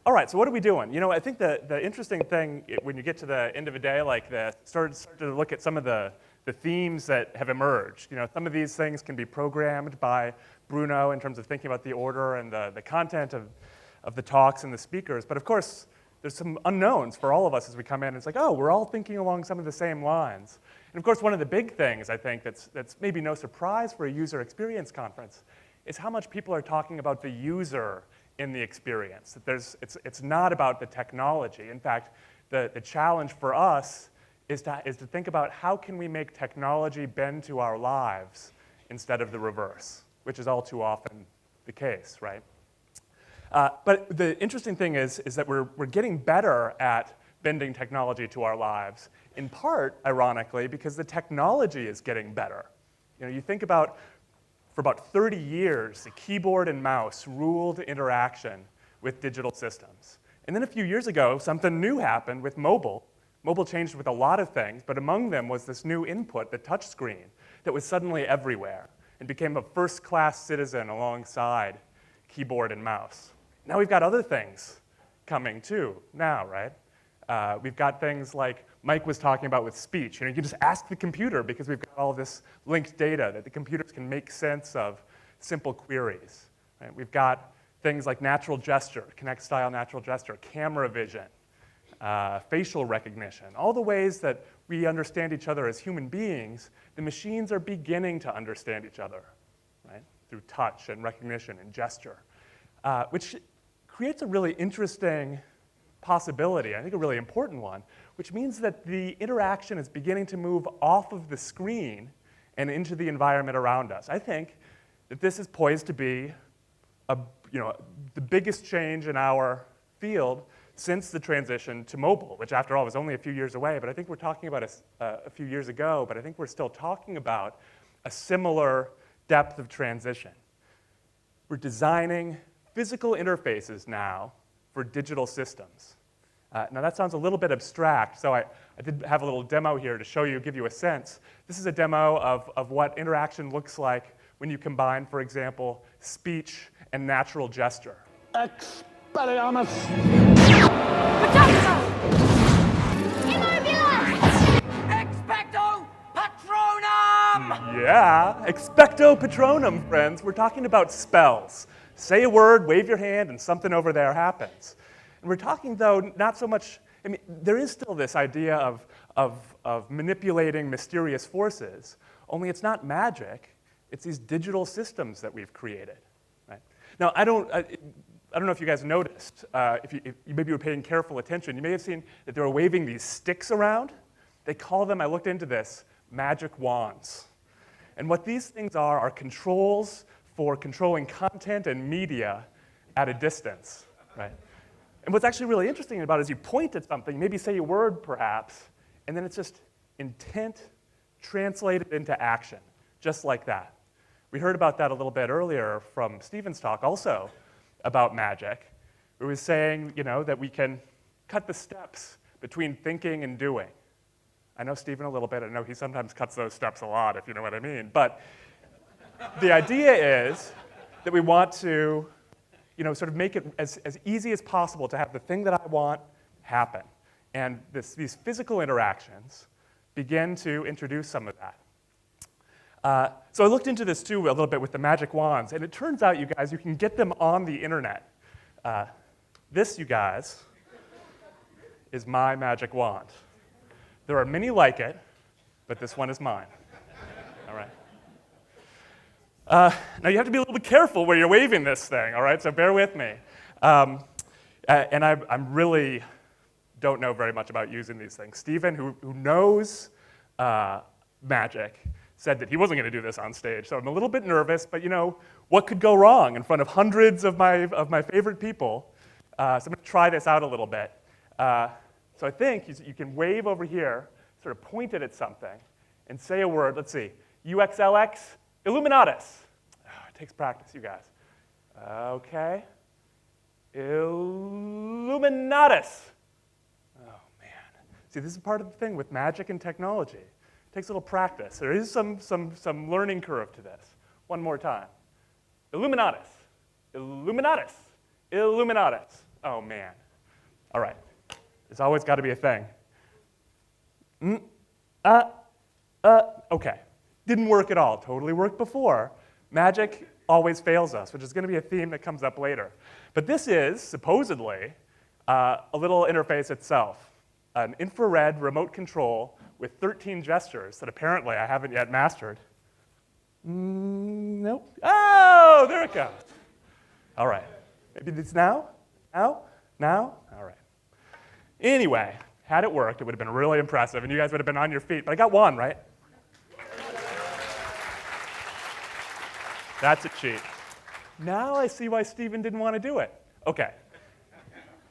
All right, so what are we doing? You know, I think the interesting thing when you get to the end of a day like this, start to look at some of the themes that have emerged. You know, some of these things can be programmed by Bruno in terms of thinking about the order and the content of the talks and the speakers. But of course, there's some unknowns for all of us as we come in. It's like, oh, we're all thinking along some of the same lines. And of course, one of the big things I think that's maybe no surprise for a user experience conference is how much people are talking about the user in the experience. It's not about the technology. In fact, the challenge for us is to think about how can we make technology bend to our lives instead of the reverse, which is all too often the case, right? But the interesting thing is that we're getting better at bending technology to our lives, in part, ironically, because the technology is getting better. You know, you think about, for about 30 years, the keyboard and mouse ruled interaction with digital systems. And then a few years ago, something new happened with mobile. Mobile changed with a lot of things, but among them was this new input, the touch screen, that was suddenly everywhere and became a first-class citizen alongside keyboard and mouse. Now we've got other things coming too now, right? We've got things like Mike was talking about with speech. You know, you can just ask the computer because we've got all this linked data that the computers can make sense of simple queries. Right? We've got things like natural gesture, Kinect-style natural gesture, camera vision, facial recognition, all the ways that we understand each other as human beings. The machines are beginning to understand each other, right? Through touch and recognition and gesture, which creates a really interesting possibility, I think a really important one, which means that the interaction is beginning to move off of the screen and into the environment around us. I think that this is poised to be the biggest change in our field since the transition to mobile, which after all was only a few years away, but I think we're talking about a few years ago, but I think we're still talking about a similar depth of transition. We're designing physical interfaces now for digital systems. Now that sounds a little bit abstract, so I did have a little demo here to show you, give you a sense. This is a demo of what interaction looks like when you combine, for example, speech and natural gesture. Expelliarmus! Expecto Patronum! Yeah, expecto patronum, friends. We're talking about spells. Say a word, wave your hand, and something over there happens. And we're talking, though, not so much, I mean, there is still this idea of manipulating mysterious forces, only it's not magic, it's these digital systems that we've created, right? Now, I don't know if you guys noticed, if you maybe were paying careful attention, you may have seen that they were waving these sticks around. They call them, I looked into this, magic wands. And what these things are controls for controlling content and media at a distance, right? And what's actually really interesting about it is you point at something, maybe say a word perhaps, and then it's just intent translated into action, just like that. We heard about that a little bit earlier from Stephen's talk also about magic. It was saying, you know, that we can cut the steps between thinking and doing. I know Stephen a little bit. I know he sometimes cuts those steps a lot, if you know what I mean. But the idea is that we want to, you know, sort of make it as easy as possible to have the thing that I want happen. And these physical interactions begin to introduce some of that. So I looked into this too a little bit with the magic wands, and it turns out, you guys, you can get them on the internet. This, you guys, is my magic wand. There are many like it, but this one is mine. All right. Now you have to be a little bit careful where you're waving this thing, all right? So bear with me. And I really don't know very much about using these things. Stephen, who knows magic, said that he wasn't going to do this on stage. So I'm a little bit nervous, but you know, what could go wrong in front of hundreds of my favorite people? So I'm going to try this out a little bit. So I think you can wave over here, sort of point it at something, and say a word. Let's see, UXLx, Illuminatus. Oh, it takes practice, you guys. Okay. Illuminatus. Oh, man. See, this is part of the thing with magic and technology. It takes a little practice. There is some learning curve to this. One more time. Illuminatus. Illuminatus. Illuminatus. Oh, man. All right. There's always got to be a thing. Okay. Didn't work at all. Totally worked before. Magic always fails us, which is going to be a theme that comes up later. But this is, supposedly, a little interface itself, an infrared remote control with 13 gestures that apparently I haven't yet mastered. Nope. Oh, there it goes. All right. Maybe it's now? Now? Now? All right. Anyway, had it worked, it would have been really impressive, and you guys would have been on your feet. But I got one, right? That's a cheat. Now I see why Stephen didn't want to do it. Okay.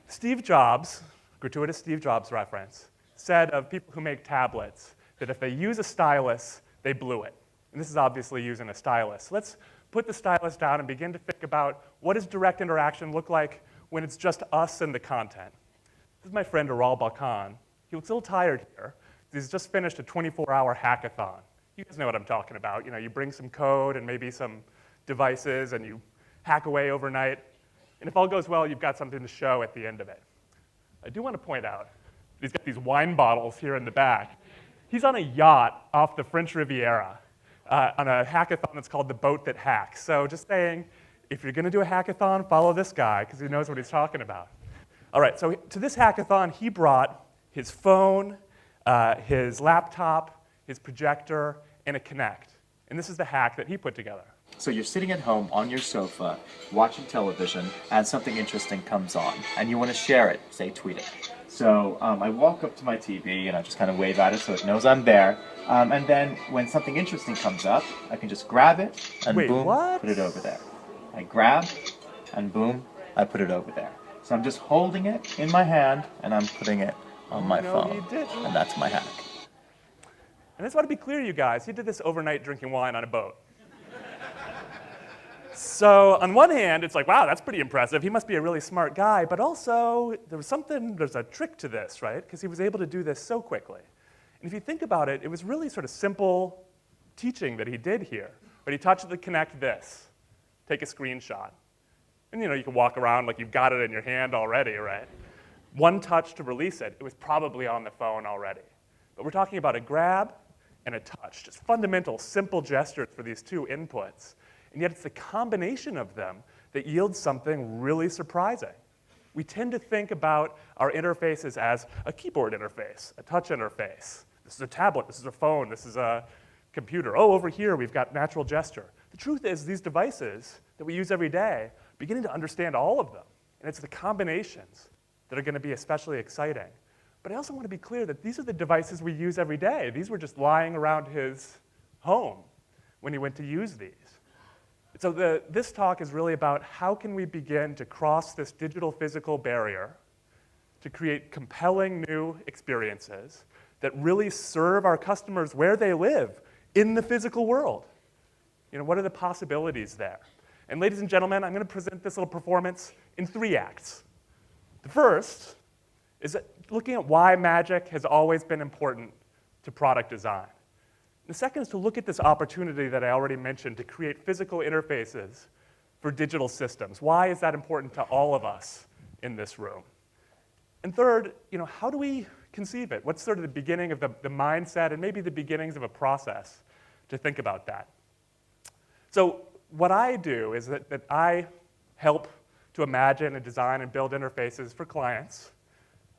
Steve Jobs, gratuitous Steve Jobs reference, said of people who make tablets that if they use a stylus, they blew it. And this is obviously using a stylus. So let's put the stylus down and begin to think about what does direct interaction look like when it's just us and the content. This is my friend Aral Balkan. He looks a little tired here. He's just finished a 24-hour hackathon. You guys know what I'm talking about. You know, you bring some code and maybe some devices and you hack away overnight. And if all goes well, you've got something to show at the end of it. I do want to point out that he's got these wine bottles here in the back. He's on a yacht off the French Riviera on a hackathon that's called The Boat That Hacks. So just saying, if you're going to do a hackathon, follow this guy because he knows what he's talking about. All right, so to this hackathon, he brought his phone, his laptop, his projector, and a Kinect. And this is the hack that he put together. So you're sitting at home on your sofa, watching television, and something interesting comes on, and you want to share it, say tweet it. So I walk up to my TV, and I just kind of wave at it so it knows I'm there. And then when something interesting comes up, I can just grab it, and boom, put it over there. I grab, and boom, I put it over there. So I'm just holding it in my hand, and I'm putting it on my phone. And that's my hack. And I just want to be clear, you guys, he did this overnight drinking wine on a boat. So on one hand, it's like, wow, that's pretty impressive. He must be a really smart guy. But also, there's a trick to this, right? Because he was able to do this so quickly. And if you think about it, it was really sort of simple teaching that he did here. But he touched the Kinect this, take a screenshot. And you can walk around like you've got it in your hand already, right? One touch to release it. It was probably on the phone already. But we're talking about a grab and a touch, just fundamental, simple gestures for these two inputs. And yet it's the combination of them that yields something really surprising. We tend to think about our interfaces as a keyboard interface, a touch interface. This is a tablet, this is a phone, this is a computer. Oh, over here we've got natural gesture. The truth is these devices that we use every day, beginning to understand all of them. And it's the combinations that are going to be especially exciting. But I also want to be clear that these are the devices we use every day. These were just lying around his home when he went to use these. So this talk is really about how can we begin to cross this digital-physical barrier to create compelling new experiences that really serve our customers where they live in the physical world. What are the possibilities there? And ladies and gentlemen, I'm going to present this little performance in 3 acts. The first is looking at why magic has always been important to product design. The second is to look at this opportunity that I already mentioned to create physical interfaces for digital systems. Why is that important to all of us in this room? And third, how do we conceive it? What's sort of the beginning of the mindset and maybe the beginnings of a process to think about that? So what I do is that I help to imagine and design and build interfaces for clients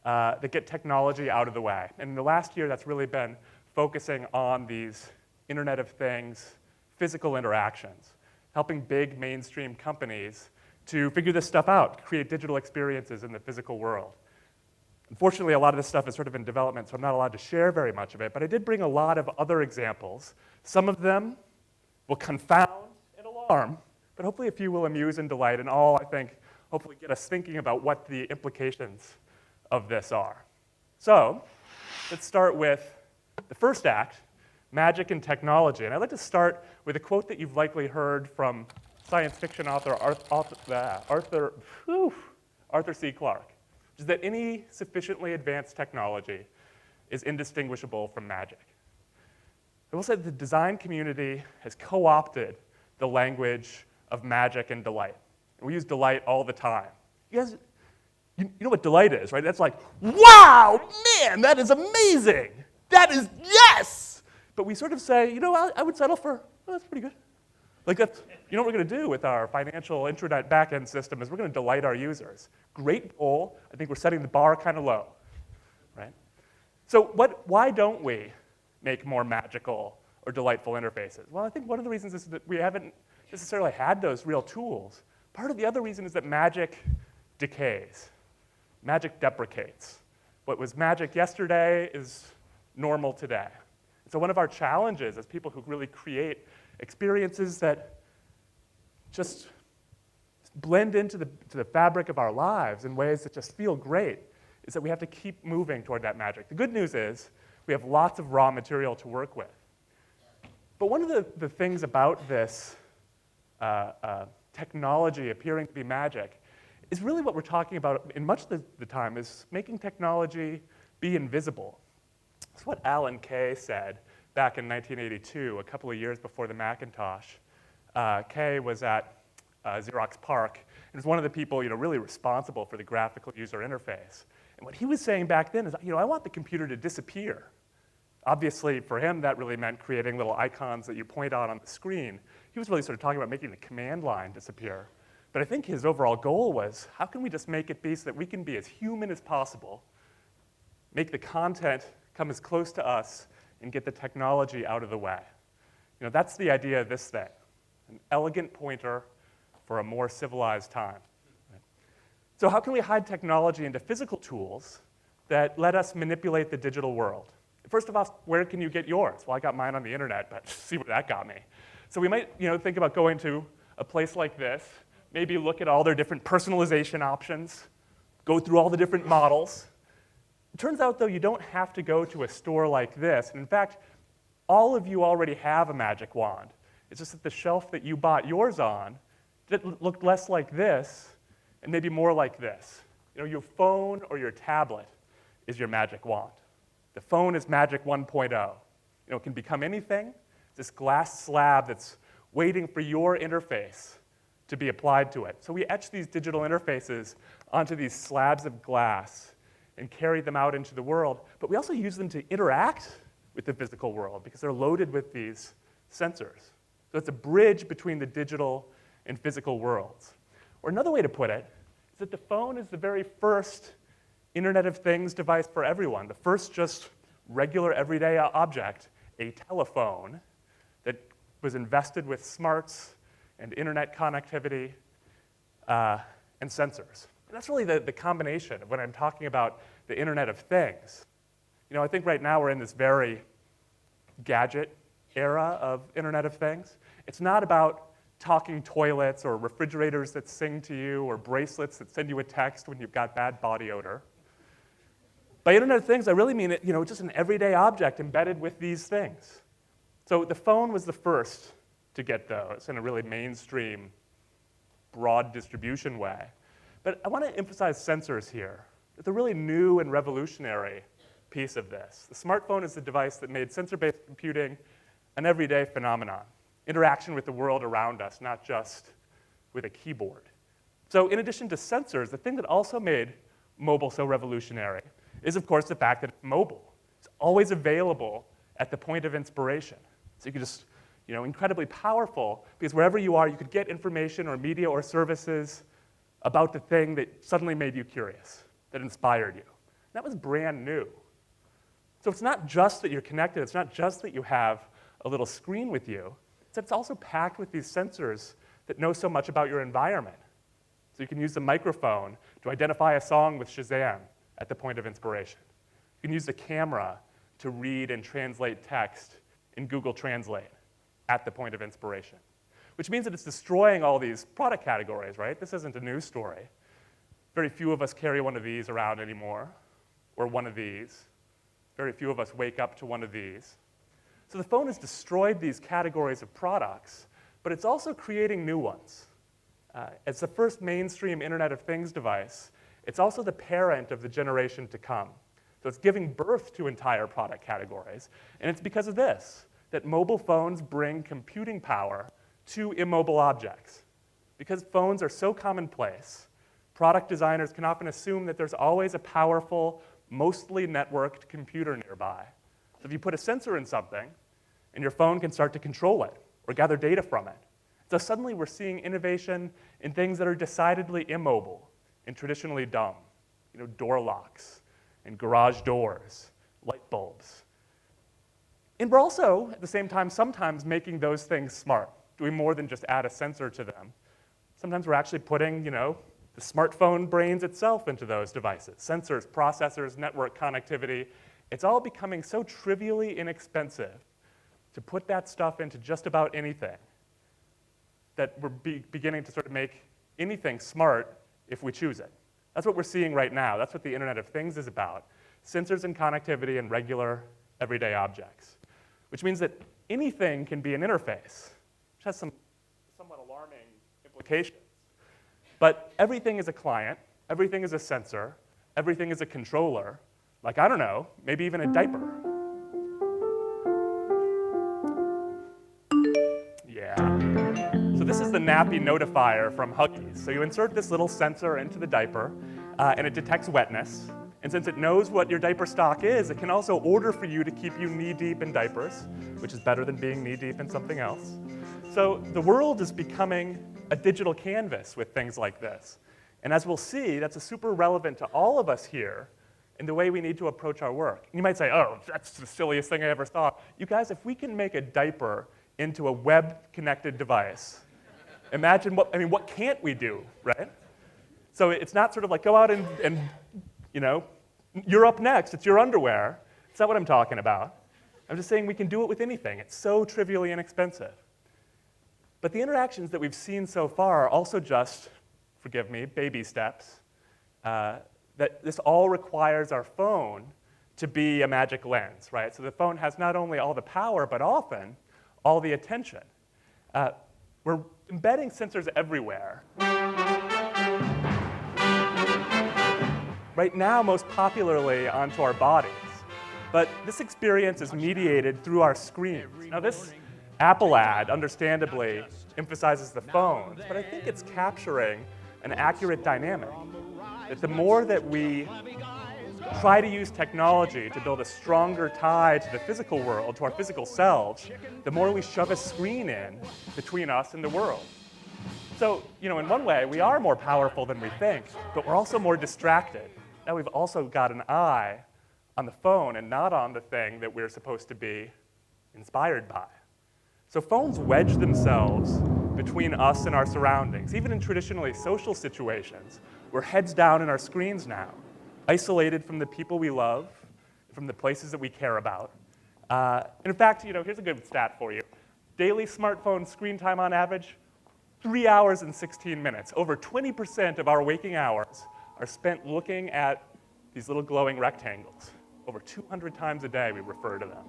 that get technology out of the way. And in the last year, that's really been focusing on these Internet of Things, physical interactions, helping big mainstream companies to figure this stuff out, create digital experiences in the physical world. Unfortunately, a lot of this stuff is sort of in development, so I'm not allowed to share very much of it, but I did bring a lot of other examples. Some of them will confound and alarm, but hopefully a few will amuse and delight, and all, I think, hopefully get us thinking about what the implications of this are. So let's start with the first act, magic and technology. And I'd like to start with a quote that you've likely heard from science fiction author Arthur C. Clarke, which is that any sufficiently advanced technology is indistinguishable from magic. I will say that the design community has co-opted the language of magic and delight. And we use delight all the time. You guys, you know what delight is, right? That's like, wow, man, that is amazing. That is, yes! But we sort of say, you know, I would settle for, oh, that's pretty good. Like that's, you know what we're going to do with our financial intranet backend system is we're going to delight our users. Great goal. I think we're setting the bar kind of low, right? So why don't we make more magical or delightful interfaces? Well, I think one of the reasons is that we haven't necessarily had those real tools. Part of the other reason is that magic decays. Magic deprecates. What was magic yesterday is normal today. So one of our challenges as people who really create experiences that just blend into the fabric of our lives in ways that just feel great is that we have to keep moving toward that magic. The good news is we have lots of raw material to work with. But one of the things about this technology appearing to be magic is really what we're talking about in much of the time is making technology be invisible. That's what Alan Kay said back in 1982, a couple of years before the Macintosh. Kay was at Xerox PARC and was one of the people really responsible for the graphical user interface. And what he was saying back then is, I want the computer to disappear. Obviously, for him, that really meant creating little icons that you point out on the screen. He was really sort of talking about making the command line disappear. But I think his overall goal was, how can we just make it be so that we can be as human as possible, make the content come as close to us, and get the technology out of the way? That's the idea of this thing, an elegant pointer for a more civilized time. Right? So how can we hide technology into physical tools that let us manipulate the digital world? First of all, where can you get yours? Well, I got mine on the internet, but see where that got me. So we might think about going to a place like this, maybe look at all their different personalization options, go through all the different models. It turns out, though, you don't have to go to a store like this. And in fact, all of you already have a magic wand. It's just that the shelf that you bought yours on looked less like this and maybe more like this. Your phone or your tablet is your magic wand. The phone is Magic 1.0. It can become anything. This glass slab that's waiting for your interface to be applied to it. So we etch these digital interfaces onto these slabs of glass and carry them out into the world, but we also use them to interact with the physical world because they're loaded with these sensors. So it's a bridge between the digital and physical worlds. Or another way to put it is that the phone is the very first Internet of Things device for everyone, the first just regular everyday object, a telephone that was invested with smarts and internet connectivity and sensors. And that's really the combination of when I'm talking about the Internet of Things. I think right now we're in this very gadget era of Internet of Things. It's not about talking toilets or refrigerators that sing to you or bracelets that send you a text when you've got bad body odor. By Internet of Things, I really mean it, just an everyday object embedded with these things. So the phone was the first to get those in a really mainstream, broad distribution way. But I want to emphasize sensors here. It's a really new and revolutionary piece of this. The smartphone is the device that made sensor-based computing an everyday phenomenon, interaction with the world around us, not just with a keyboard. So in addition to sensors, the thing that also made mobile so revolutionary is, of course, the fact that it's mobile. It's always available at the point of inspiration. So you can just, incredibly powerful, because wherever you are, you could get information or media or services about the thing that suddenly made you curious, that inspired you. That was brand new. So it's not just that you're connected, it's not just that you have a little screen with you, it's that it's also packed with these sensors that know so much about your environment. So you can use the microphone to identify a song with Shazam at the point of inspiration. You can use the camera to read and translate text in Google Translate at the point of inspiration, which means that it's destroying all these product categories, right? This isn't a news story. Very few of us carry one of these around anymore, or one of these. Very few of us wake up to one of these. So the phone has destroyed these categories of products, but it's also creating new ones. As the first mainstream Internet of Things device, it's also the parent of the generation to come. So it's giving birth to entire product categories. And it's because of this that mobile phones bring computing power to immobile objects. Because phones are so commonplace, Product designers can often assume that there's always a powerful, mostly networked computer nearby. So if you put a sensor in something, and your phone can start to control it or gather data from it. So suddenly we're seeing innovation in things that are decidedly immobile and traditionally dumb. Door locks and garage doors, light bulbs. And we're also, at the same time, sometimes making those things smart, doing more than just add a sensor to them. Sometimes we're actually putting, the smartphone brains itself into those devices. Sensors, processors, network connectivity. It's all becoming so trivially inexpensive to put that stuff into just about anything that we're beginning to sort of make anything smart if we choose it. That's what we're seeing right now. That's what the Internet of Things is about. Sensors and connectivity and regular, everyday objects. Which means that anything can be an interface, which has some somewhat alarming implications. But everything is a client, everything is a sensor, everything is a controller, like, I don't know, maybe even a diaper. Yeah. So this is the nappy notifier from Huggies. So you insert this little sensor into the diaper, and it detects wetness. And since it knows what your diaper stock is, it can also order for you to keep you knee-deep in diapers, which is better than being knee-deep in something else. So the world is becoming a digital canvas with things like this. And as we'll see, that's super relevant to all of us here in the way we need to approach our work. And you might say, oh, that's the silliest thing I ever saw. You guys, if we can make a diaper into a web-connected device, imagine what can't we do, right? So it's not sort of like go out and you're up next, it's your underwear. It's not what I'm talking about. I'm just saying we can do it with anything. It's so trivially inexpensive. But the interactions that we've seen so far are also just, forgive me, baby steps. That this all requires our phone to be a magic lens, right? So the phone has not only all the power, but often all the attention. We're embedding sensors everywhere. Right now, most popularly onto our bodies. But this experience is mediated through our screens. Now this Apple ad, understandably, emphasizes the phones, but I think it's capturing an accurate dynamic. That the more that we try to use technology to build a stronger tie to the physical world, to our physical selves, the more we shove a screen in between us and the world. So, in one way, we are more powerful than we think, but we're also more distracted. Now we've also got an eye on the phone and not on the thing that we're supposed to be inspired by. So phones wedge themselves between us and our surroundings. Even in traditionally social situations, we're heads down in our screens now, isolated from the people we love, from the places that we care about. And in fact, here's a good stat for you. Daily smartphone screen time on average, 3 hours and 16 minutes. Over 20% of our waking hours are spent looking at these little glowing rectangles. Over 200 times a day we refer to them.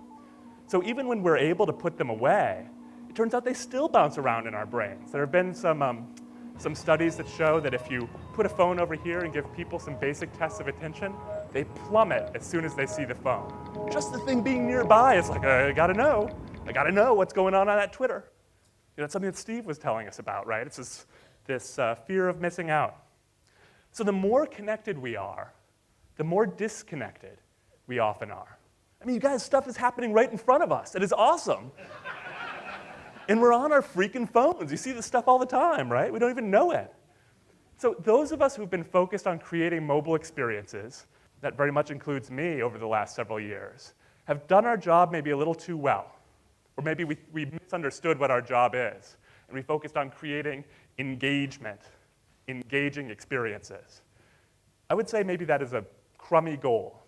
So even when we're able to put them away, it turns out they still bounce around in our brains. There have been some studies that show that if you put a phone over here and give people some basic tests of attention, they plummet as soon as they see the phone. Just the thing being nearby is like, I gotta know what's going on that Twitter. That's something that Steve was telling us about, right? It's this fear of missing out. So the more connected we are, the more disconnected we often are. I mean, you guys, stuff is happening right in front of us. It is awesome. And we're on our freaking phones. You see this stuff all the time, right? We don't even know it. So those of us who've been focused on creating mobile experiences, that very much includes me over the last several years, have done our job maybe a little too well. Or maybe we misunderstood what our job is, and we focused on creating engagement, engaging experiences. I would say maybe that is a crummy goal.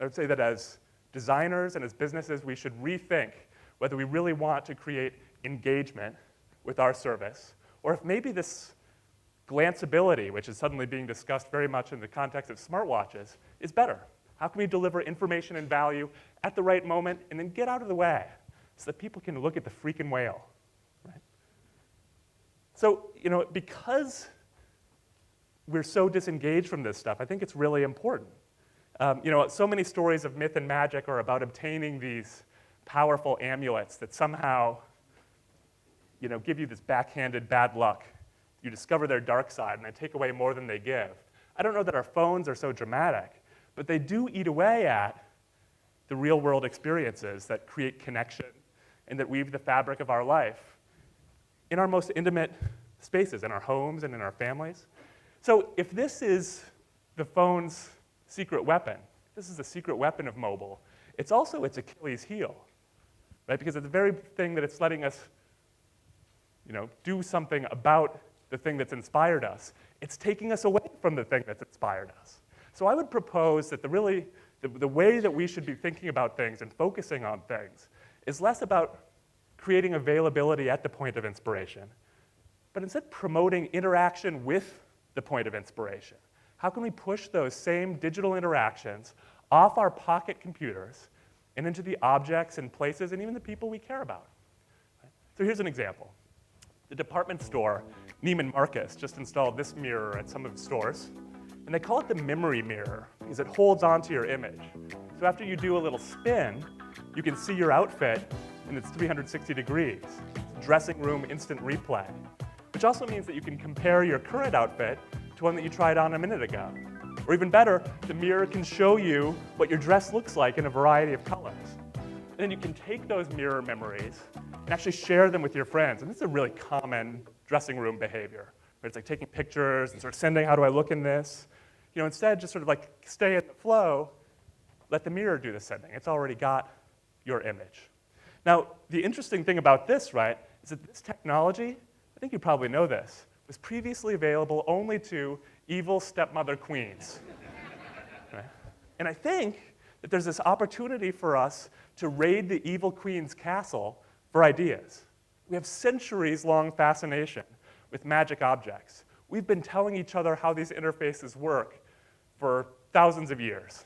I would say that as designers and as businesses, we should rethink whether we really want to create engagement with our service, or if maybe this glanceability, which is suddenly being discussed very much in the context of smartwatches, is better. How can we deliver information and value at the right moment and then get out of the way so that people can look at the freaking whale, right? So, because we're so disengaged from this stuff, I think it's really important. So many stories of myth and magic are about obtaining these powerful amulets that somehow, give you this backhanded bad luck. You discover their dark side, and they take away more than they give. I don't know that our phones are so dramatic, but they do eat away at the real-world experiences that create connection and that weave the fabric of our life in our most intimate spaces, in our homes and in our families. So if this is the phone's secret weapon, this is the secret weapon of mobile, it's also its Achilles heel, right? Because it's the very thing that it's letting us, do something about the thing that's inspired us. It's taking us away from the thing that's inspired us. So I would propose that the way that we should be thinking about things and focusing on things is less about creating availability at the point of inspiration, but instead promoting interaction with the point of inspiration. How can we push those same digital interactions off our pocket computers and into the objects and places and even the people we care about? Right? So here's an example. The department store, Neiman Marcus, just installed this mirror at some of its stores. And they call it the memory mirror because it holds onto your image. So after you do a little spin, you can see your outfit and it's 360 degrees. Dressing room instant replay. Which also means that you can compare your current outfit to one that you tried on a minute ago. Or even better, the mirror can show you what your dress looks like in a variety of colors. And then you can take those mirror memories and actually share them with your friends. And this is a really common dressing room behavior. Where it's like taking pictures and sort of sending, how do I look in this? Instead, just sort of like stay in the flow, let the mirror do the sending. It's already got your image. Now, the interesting thing about this, right, is that this technology, I think you probably know this, was previously available only to evil stepmother queens. Right? And I think that there's this opportunity for us to raid the evil queen's castle for ideas. We have centuries-long fascination with magic objects. We've been telling each other how these interfaces work for thousands of years.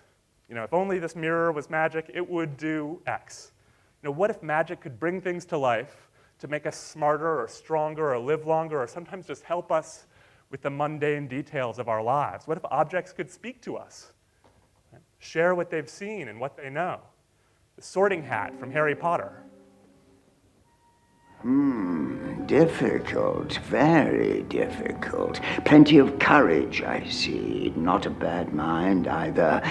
If only this mirror was magic, it would do X. What if magic could bring things to life to make us smarter or stronger or live longer or sometimes just help us with the mundane details of our lives? What if objects could speak to us, right? Share what they've seen and what they know? The sorting hat from Harry Potter. Difficult, very difficult. Plenty of courage, I see. Not a bad mind either.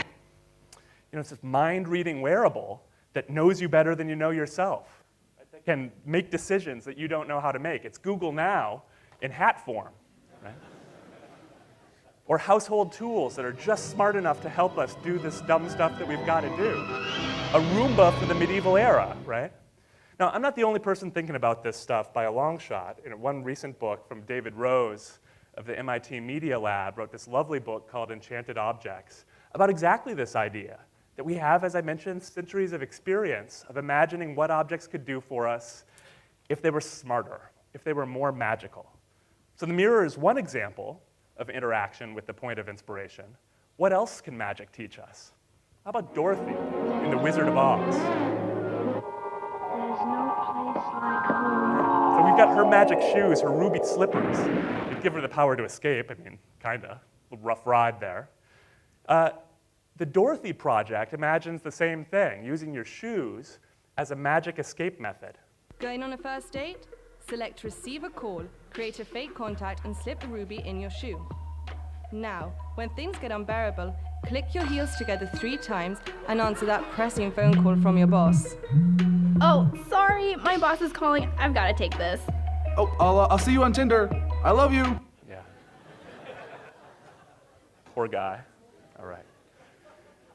It's this mind-reading wearable that knows you better than you know yourself. That can make decisions that you don't know how to make. It's Google Now in hat form, right? Or household tools that are just smart enough to help us do this dumb stuff that we've got to do. A Roomba for the medieval era, right? Now, I'm not the only person thinking about this stuff by a long shot. One recent book from David Rose of the MIT Media Lab wrote this lovely book called Enchanted Objects about exactly this idea, that we have, as I mentioned, centuries of experience of imagining what objects could do for us if they were smarter, if they were more magical. So the mirror is one example of interaction with the point of inspiration. What else can magic teach us? How about Dorothy in The Wizard of Oz? So we've got her magic shoes, her ruby slippers. They give her the power to escape. Kinda. A little rough ride there. The Dorothy project imagines the same thing, using your shoes as a magic escape method. Going on a first date? Select receive a call, create a fake contact, and slip the ruby in your shoe. Now, when things get unbearable, click your heels together 3 times and answer that pressing phone call from your boss. Oh, sorry, my boss is calling. I've got to take this. Oh, I'll see you on Tinder. I love you. Yeah. Poor guy. All right.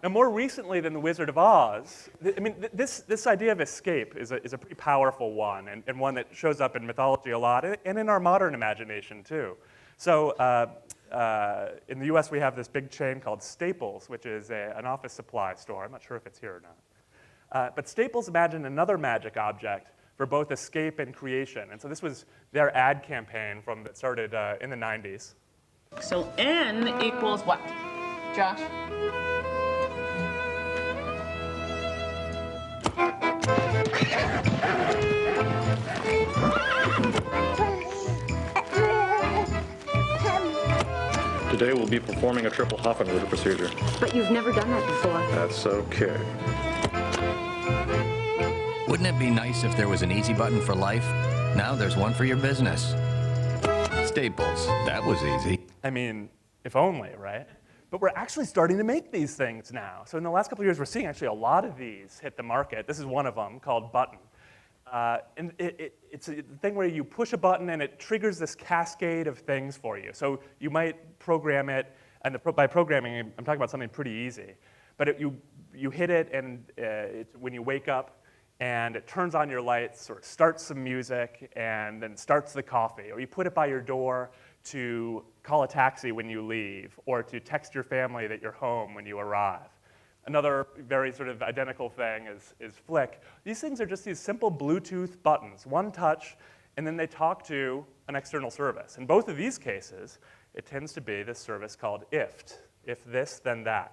Now, more recently than The Wizard of Oz, this idea of escape is a pretty powerful one, and one that shows up in mythology a lot, and in our modern imagination, too. So in the US, we have this big chain called Staples, which is an office supply store. I'm not sure if it's here or not. But Staples imagined another magic object for both escape and creation. And so this was their ad campaign that started in the 90s. So N equals what, Josh? Today we'll be performing a triple Hoffenritter procedure. But you've never done that before. That's okay. Wouldn't it be nice if there was an easy button for life? Now there's one for your business. Staples, that was easy. If only, right? But we're actually starting to make these things now. So in the last couple of years, we're seeing actually a lot of these hit the market. This is one of them called Button. And it's a thing where you push a button and it triggers this cascade of things for you. So you might program it, and by programming, I'm talking about something pretty easy. But you hit it, and when you wake up, and it turns on your lights, or starts some music, and then starts the coffee. Or you put it by your door to call a taxi when you leave, or to text your family that you're home when you arrive. Another very sort of identical thing is Flick. These things are just these simple Bluetooth buttons, one touch, and then they talk to an external service. In both of these cases, it tends to be this service called IFT, if this, then that.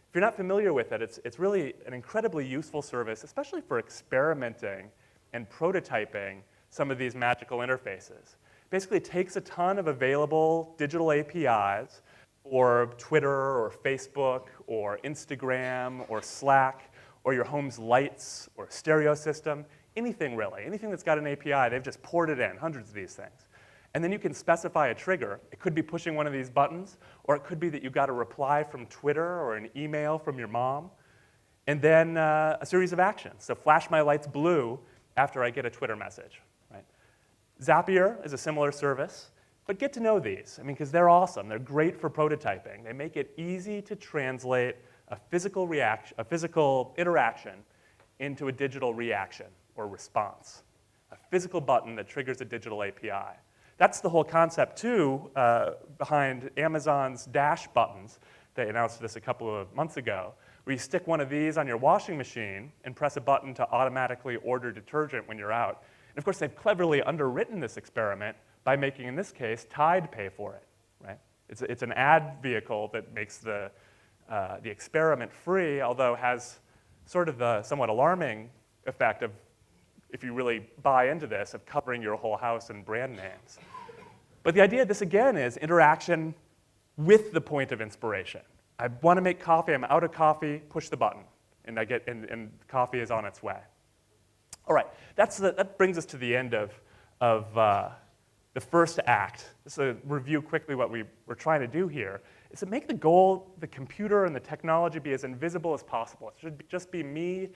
If you're not familiar with it, it's really an incredibly useful service, especially for experimenting and prototyping some of these magical interfaces. Basically, it takes a ton of available digital APIs, or Twitter, or Facebook, or Instagram, or Slack, or your home's lights, or stereo system, anything really. Anything that's got an API, they've just poured it in, hundreds of these things. And then you can specify a trigger. It could be pushing one of these buttons, or it could be that you got a reply from Twitter or an email from your mom, and then a series of actions. So flash my lights blue after I get a Twitter message. Right? Zapier is a similar service. But get to know these, because they're awesome. They're great for prototyping. They make it easy to translate a physical interaction into a digital reaction or response, a physical button that triggers a digital API. That's the whole concept, too, behind Amazon's Dash buttons. They announced this a couple of months ago, where you stick one of these on your washing machine and press a button to automatically order detergent when you're out. And of course, they've cleverly underwritten this experiment by making, in this case, Tide pay for it, right? It's an ad vehicle that makes the experiment free, although has sort of the somewhat alarming effect of, if you really buy into this, of covering your whole house in brand names. But the idea of this, again, is interaction with the point of inspiration. I want to make coffee, I'm out of coffee, push the button, and and coffee is on its way. All right, that brings us to the end of the first act. Just to review quickly what we were trying to do here, is to make the goal, the computer and the technology, be as invisible as possible. It should just be me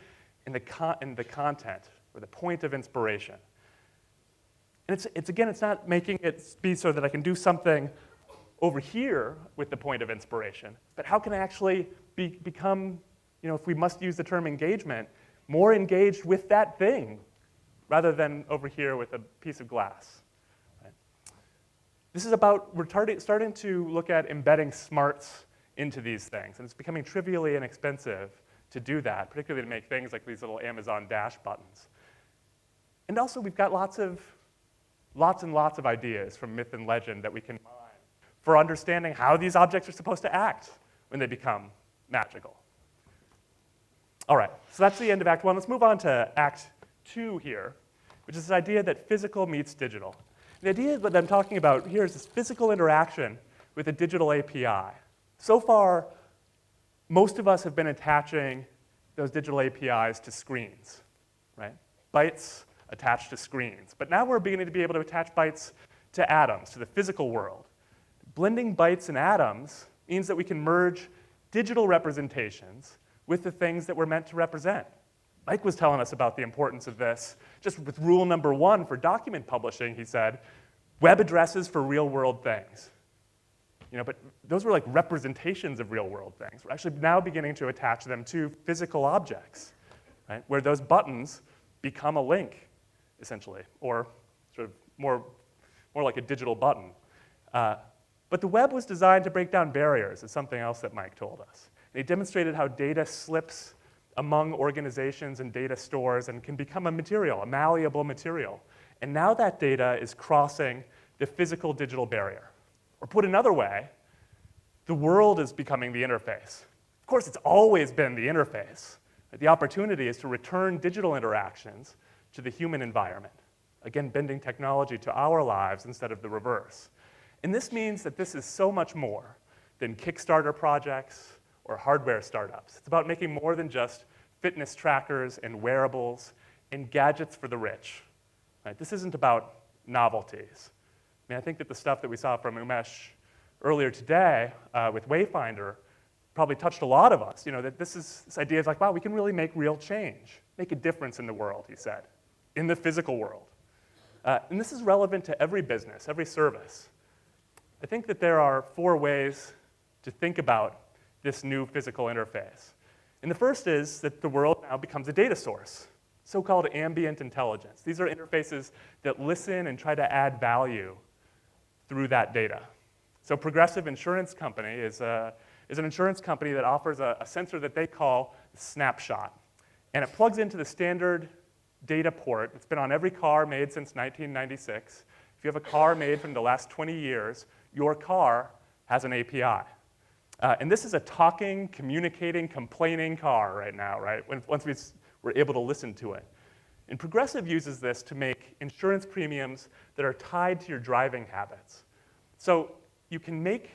and the content, or the point of inspiration. And it's not making it be so that I can do something over here with the point of inspiration, but how can I actually become, if we must use the term engagement, more engaged with that thing, rather than over here with a piece of glass. This is about, we're starting to look at embedding smarts into these things, and it's becoming trivially inexpensive to do that, particularly to make things like these little Amazon Dash buttons. And also, we've got lots and lots of ideas from myth and legend that we can mine for understanding how these objects are supposed to act when they become magical. All right, so that's the end of Act 1. Let's move on to Act 2 here, which is this idea that physical meets digital. The idea that I'm talking about here is this physical interaction with a digital API. So far, most of us have been attaching those digital APIs to screens, right? Bytes attached to screens. But now we're beginning to be able to attach bytes to atoms, to the physical world. Blending bytes and atoms means that we can merge digital representations with the things that we're meant to represent. Mike was telling us about the importance of this. Just with rule number 1 for document publishing, he said, web addresses for real-world things. But those were like representations of real-world things. We're actually now beginning to attach them to physical objects, right? Where those buttons become a link, essentially, or sort of more like a digital button. But the web was designed to break down barriers, is something else that Mike told us. And he demonstrated how data slips among organizations and data stores and can become a material, a malleable material. And now that data is crossing the physical-digital barrier. Or put another way, the world is becoming the interface. Of course, it's always been the interface. The opportunity is to return digital interactions to the human environment. Again, bending technology to our lives instead of the reverse. And this means that this is so much more than Kickstarter projects or hardware startups. It's about making more than just fitness trackers and wearables and gadgets for the rich. Right? This isn't about novelties. I think that the stuff that we saw from Umesh earlier today with Wayfinder probably touched a lot of us. That this idea is like, wow, we can really make real change, make a difference in the world, he said, in the physical world. And this is relevant to every business, every service. I think that there are 4 ways to think about this new physical interface. And the first is that the world now becomes a data source, so-called ambient intelligence. These are interfaces that listen and try to add value through that data. So Progressive Insurance Company is an insurance company that offers a sensor that they call Snapshot. And it plugs into the standard data port that's been on every car made since 1996. If you have a car made from the last 20 years, your car has an API. And this is a talking, communicating, complaining car right now, right? Once we're able to listen to it. And Progressive uses this to make insurance premiums that are tied to your driving habits. So you can make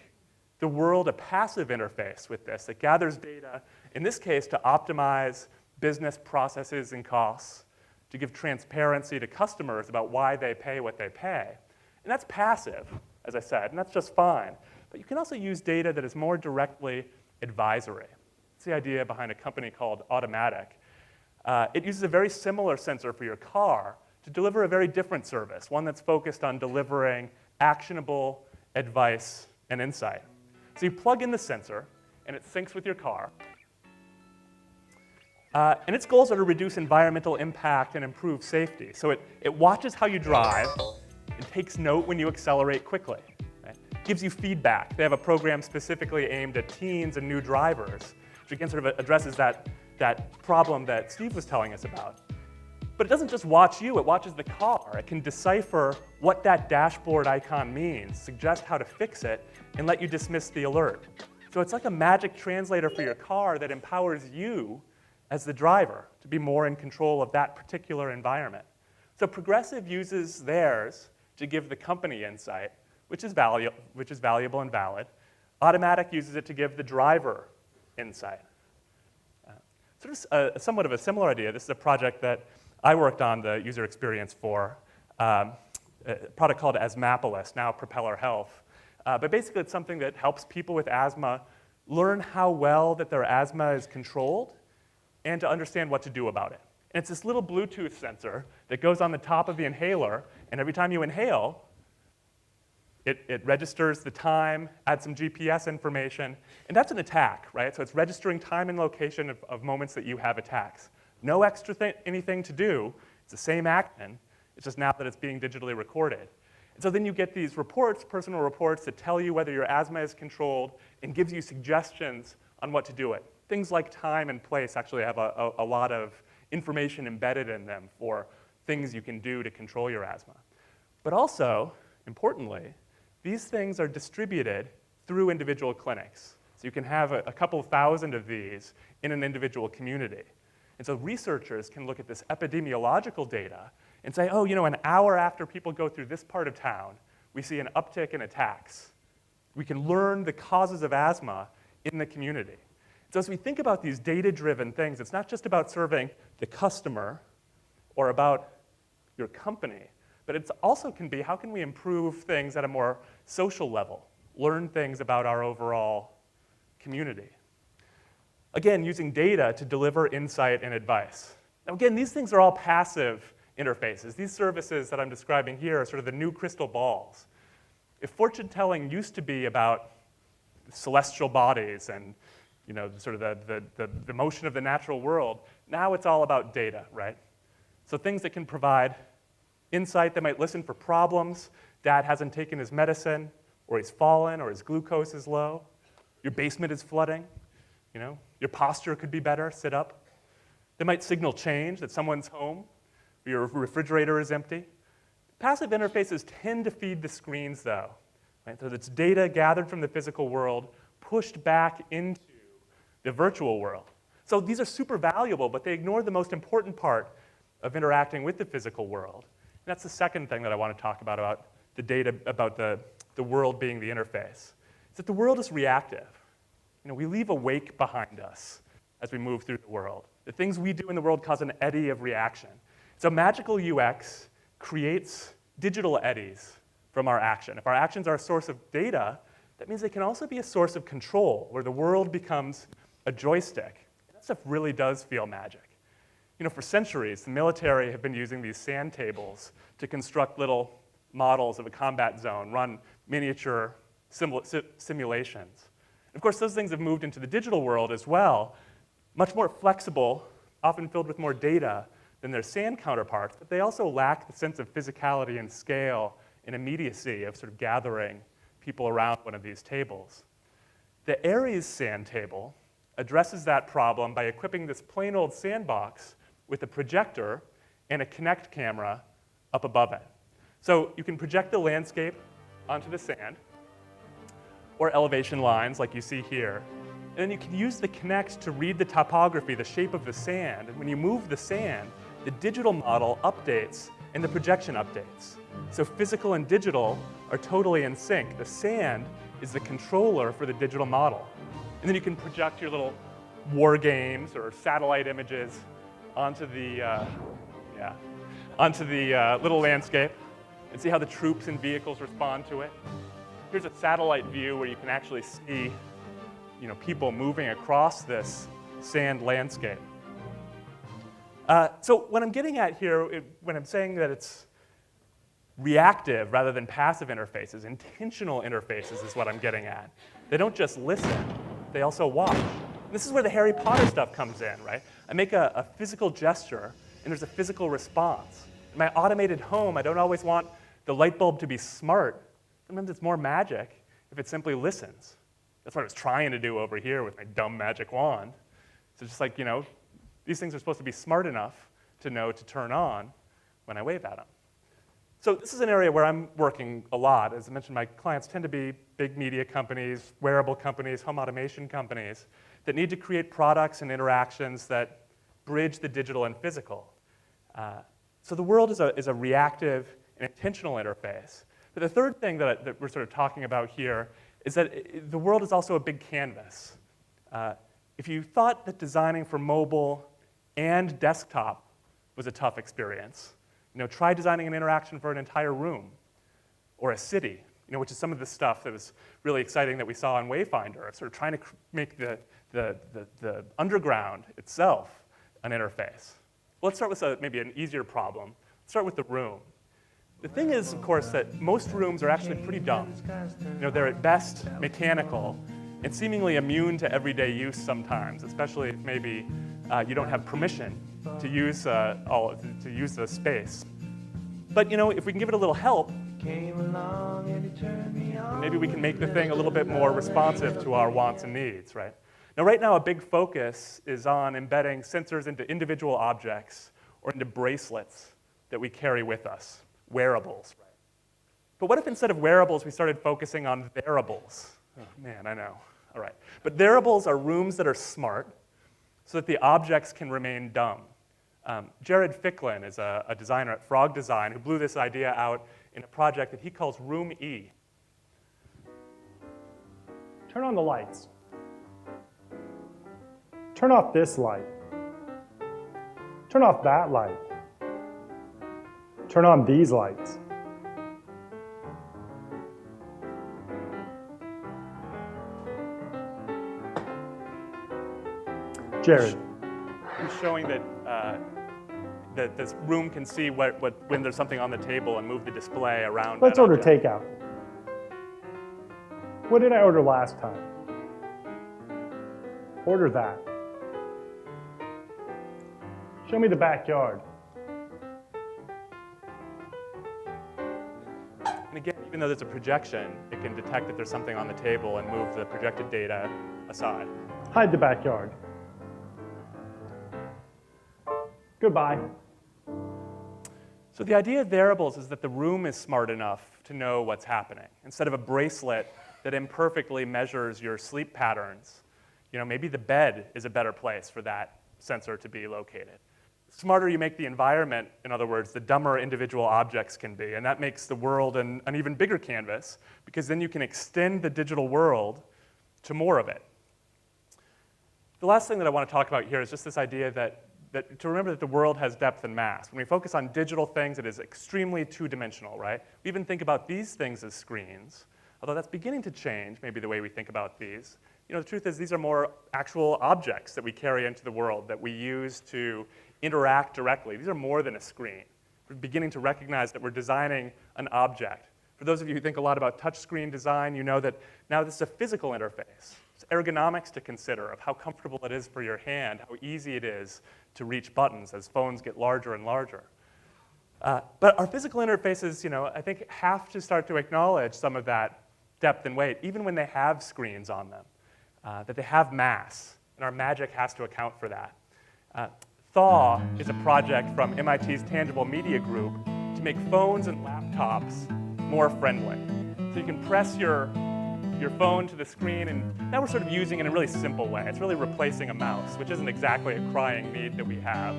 the world a passive interface with this that gathers data, in this case, to optimize business processes and costs, to give transparency to customers about why they pay what they pay. And that's passive, as I said, and that's just fine. But you can also use data that is more directly advisory. It's the idea behind a company called Automatic. It uses a very similar sensor for your car to deliver a very different service, one that's focused on delivering actionable advice and insight. So you plug in the sensor, and it syncs with your car. And its goals are to reduce environmental impact and improve safety. So it watches how you drive, it takes note when you accelerate quickly. Gives you feedback. They have a program specifically aimed at teens and new drivers, which again sort of addresses that problem that Steve was telling us about. But it doesn't just watch you, it watches the car. It can decipher what that dashboard icon means, suggest how to fix it, and let you dismiss the alert. So it's like a magic translator for your car that empowers you as the driver to be more in control of that particular environment. So Progressive uses theirs to give the company insight, which is valuable and valid. Automatic uses it to give the driver insight. Somewhat of a similar idea. This is a project that I worked on the user experience for, a product called Asmapolis, now Propeller Health. But basically, it's something that helps people with asthma learn how well that their asthma is controlled and to understand what to do about it. And it's this little Bluetooth sensor that goes on the top of the inhaler, and every time you inhale, it registers the time, adds some GPS information, and that's an attack, right? So it's registering time and location of moments that you have attacks. No extra anything to do. It's the same action. It's just now that it's being digitally recorded. And so then you get these reports, personal reports, that tell you whether your asthma is controlled and gives you suggestions on what to do it. Things like time and place actually have a lot of information embedded in them for things you can do to control your asthma. But also, importantly, these things are distributed through individual clinics. So you can have a couple thousand of these in an individual community. And so researchers can look at this epidemiological data and say, oh, an hour after people go through this part of town, we see an uptick in attacks. We can learn the causes of asthma in the community. So as we think about these data-driven things, it's not just about serving the customer or about your company, but it also can be, how can we improve things at a more social level, learn things about our overall community? Again, using data to deliver insight and advice. Now again, these things are all passive interfaces. These services that I'm describing here are sort of the new crystal balls. If fortune telling used to be about celestial bodies and sort of the motion of the natural world, now it's all about data, right? So things that can provide insight, that might listen for problems. Dad hasn't taken his medicine, or he's fallen, or his glucose is low. Your basement is flooding. Your posture could be better, sit up. They might signal change, that someone's home, or your refrigerator is empty. Passive interfaces tend to feed the screens, though. Right? So it's data gathered from the physical world, pushed back into the virtual world. So these are super valuable, but they ignore the most important part of interacting with the physical world. And that's the second thing that I want to talk about the data, about the world being the interface. Is that the world is reactive. We leave a wake behind us as we move through the world. The things we do in the world cause an eddy of reaction. So magical UX creates digital eddies from our action. If our actions are a source of data, that means they can also be a source of control, where the world becomes a joystick. That stuff really does feel magic. For centuries, the military have been using these sand tables to construct little models of a combat zone, run miniature simulations. Of course, those things have moved into the digital world as well, much more flexible, often filled with more data than their sand counterparts, but they also lack the sense of physicality and scale and immediacy of sort of gathering people around one of these tables. The Ares sand table addresses that problem by equipping this plain old sandbox with a projector and a Kinect camera up above it. So you can project the landscape onto the sand, or elevation lines like you see here. And then you can use the Kinect to read the topography, the shape of the sand. And when you move the sand, the digital model updates and the projection updates. So physical and digital are totally in sync. The sand is the controller for the digital model. And then you can project your little war games or satellite images onto the little landscape and see how the troops and vehicles respond to it. Here's a satellite view where you can actually see people moving across this sand landscape. So what I'm getting at here, when I'm saying that it's reactive rather than passive interfaces, intentional interfaces is what I'm getting at. They don't just listen, they also watch. And this is where the Harry Potter stuff comes in, right? I make a physical gesture, and there's a physical response. In my automated home, I don't always want the light bulb to be smart. Sometimes it's more magic if it simply listens. That's what I was trying to do over here with my dumb magic wand. So just like, these things are supposed to be smart enough to know to turn on when I wave at them. So this is an area where I'm working a lot. As I mentioned, my clients tend to be big media companies, wearable companies, home automation companies that need to create products and interactions that bridge the digital and physical. So the world is a reactive and intentional interface. But the third thing that we're sort of talking about here is that the world is also a big canvas. If you thought that designing for mobile and desktop was a tough experience, try designing an interaction for an entire room or a city, which is some of the stuff that was really exciting that we saw on Wayfinder, sort of trying to make the underground itself an interface. Well, let's start with maybe an easier problem. Let's start with the room. The thing is, of course, that most rooms are actually pretty dumb. They're at best mechanical and seemingly immune to everyday use sometimes, especially if maybe you don't have permission to use the space. But if we can give it a little help, maybe we can make the thing a little bit more responsive to our wants and needs, right? Now, right now, a big focus is on embedding sensors into individual objects or into bracelets that we carry with us. Wearables. But what if instead of wearables, we started focusing on wearables? Oh, man, I know. All right. But wearables are rooms that are smart so that the objects can remain dumb. Jared Ficklin is a designer at Frog Design who blew this idea out in a project that he calls Room E. Turn on the lights. Turn off this light. Turn off that light. Turn on these lights. Jared. He's showing that that this room can see when there's something on the table and move the display around. Let's order takeout. What did I order last time? Order that. Show me the backyard. And again, even though there's a projection, it can detect that there's something on the table and move the projected data aside. Hide the backyard. Goodbye. So the idea of variables is that the room is smart enough to know what's happening. Instead of a bracelet that imperfectly measures your sleep patterns, maybe the bed is a better place for that sensor to be located. The smarter you make the environment, in other words, the dumber individual objects can be, and that makes the world an even bigger canvas, because then you can extend the digital world to more of it. The last thing that I want to talk about here is just this idea that to remember that the world has depth and mass. When we focus on digital things, it is extremely two-dimensional, right? We even think about these things as screens, although that's beginning to change maybe the way we think about these. The truth is these are more actual objects that we carry into the world, that we use to interact directly. These are more than a screen. We're beginning to recognize that we're designing an object. For those of you who think a lot about touchscreen design, you know that now this is a physical interface. It's ergonomics to consider of how comfortable it is for your hand, how easy it is to reach buttons as phones get larger and larger. But our physical interfaces, I think have to start to acknowledge some of that depth and weight, even when they have screens on them, that they have mass, and our magic has to account for that. Thaw is a project from MIT's Tangible Media Group to make phones and laptops more friendly. So you can press your phone to the screen, and now we're sort of using it in a really simple way. It's really replacing a mouse, which isn't exactly a crying need that we have.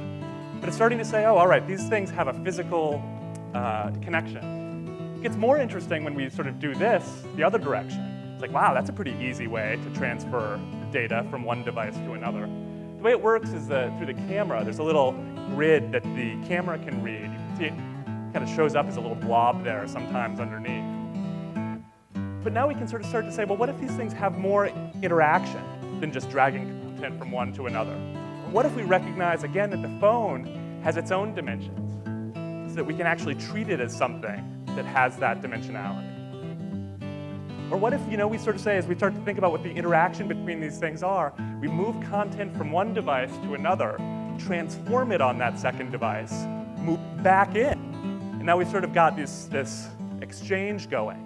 But it's starting to say, oh, all right, these things have a physical connection. It gets more interesting when we sort of do this the other direction. It's like, wow, that's a pretty easy way to transfer data from one device to another. The way it works is through the camera, there's a little grid that the camera can read. You can see it kind of shows up as a little blob there sometimes underneath. But now we can sort of start to say, well, what if these things have more interaction than just dragging content from one to another? What if we recognize, again, that the phone has its own dimensions, so that we can actually treat it as something that has that dimensionality? Or what if, we sort of say, as we start to think about what the interaction between these things are, we move content from one device to another, transform it on that second device, move back in, and now we've sort of got this exchange going.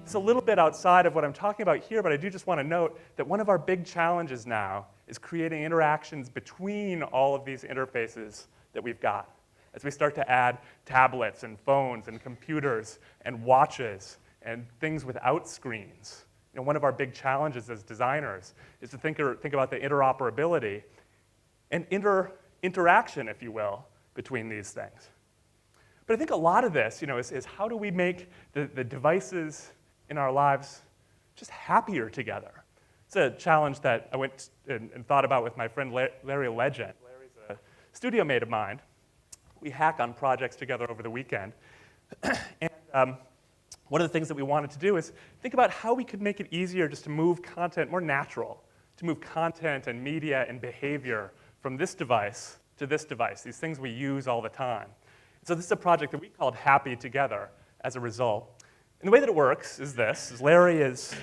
It's a little bit outside of what I'm talking about here, but I do just want to note that one of our big challenges now is creating interactions between all of these interfaces that we've got. As we start to add tablets and phones and computers and watches and things without screens. One of our big challenges as designers is to think about the interoperability and interaction, if you will, between these things. But I think a lot of this, is how do we make the devices in our lives just happier together? It's a challenge that I went and thought about with my friend Larry Legend. Larry's a studio mate of mine. We hack on projects together over the weekend. And one of the things that we wanted to do is think about how we could make it easier just to move content more natural, to move content and media and behavior from this device to this device, these things we use all the time. So this is a project that we called Happy Together as a result. And the way that it works is this, is Larry is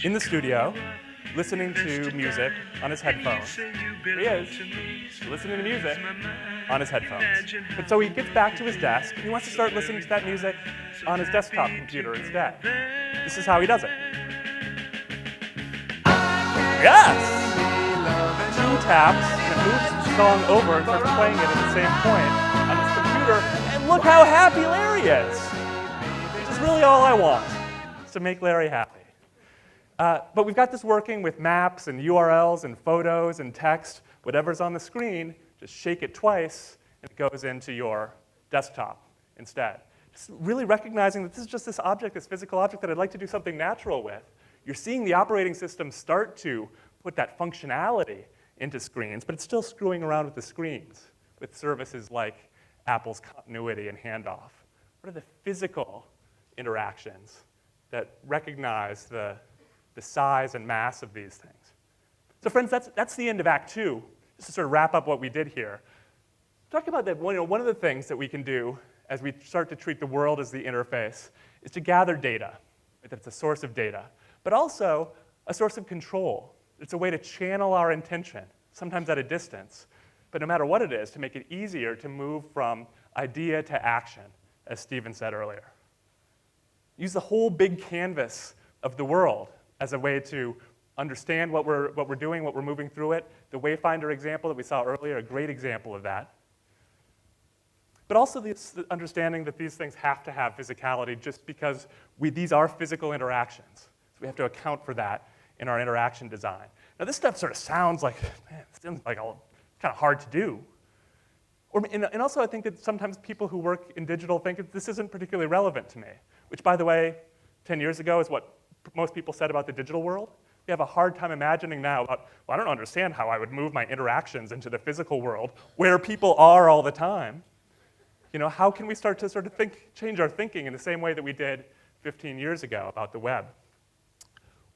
in the studio listening to music on his headphones. Here he is, listening to music on his headphones. But so he gets back to his desk, and he wants to start listening to that music on his desktop computer instead. This is how he does it. Yes! 2 taps, and it moves the song over and starts playing it at the same point on his computer, and look how happy Larry is! Which is really all I want, is to make Larry happy. But we've got this working with maps and URLs and photos and text. Whatever's on the screen, just shake it twice, and it goes into your desktop instead. Just really recognizing that this is just this object, this physical object that I'd like to do something natural with. You're seeing the operating system start to put that functionality into screens, but it's still screwing around with the screens with services like Apple's continuity and handoff. What are the physical interactions that recognize the size and mass of these things? So friends, that's the end of Act 2. Just to sort of wrap up what we did here. Talk about that, one of the things that we can do as we start to treat the world as the interface is to gather data. That's a source of data, but also a source of control. It's a way to channel our intention, sometimes at a distance, but no matter what it is, to make it easier to move from idea to action, as Stephen said earlier. Use the whole big canvas of the world as a way to understand what we're doing, what we're moving through it. The Wayfinder example that we saw earlier, a great example of that. But also this understanding that these things have to have physicality just because these are physical interactions. So we have to account for that in our interaction design. Now this stuff sort of sounds like, man, it sounds like kind of hard to do. And also I think that sometimes people who work in digital think that this isn't particularly relevant to me, which by the way, 10 years ago is what most people said about the digital world. We have a hard time imagining now about, well, I don't understand how I would move my interactions into the physical world where people are all the time. How can we start to sort of change our thinking in the same way that we did 15 years ago about the web?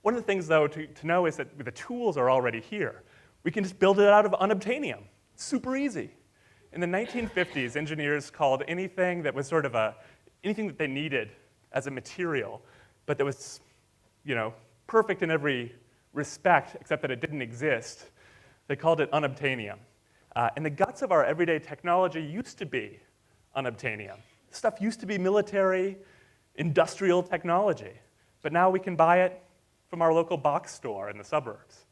One of the things, though, to know is that the tools are already here. We can just build it out of unobtainium. Super easy. In the 1950s, engineers called anything that was sort of anything that they needed as a material, but that was, perfect in every respect, except that it didn't exist. They called it unobtainium. And the guts of our everyday technology used to be unobtainium. Stuff used to be military, industrial technology. But now we can buy it from our local box store in the suburbs.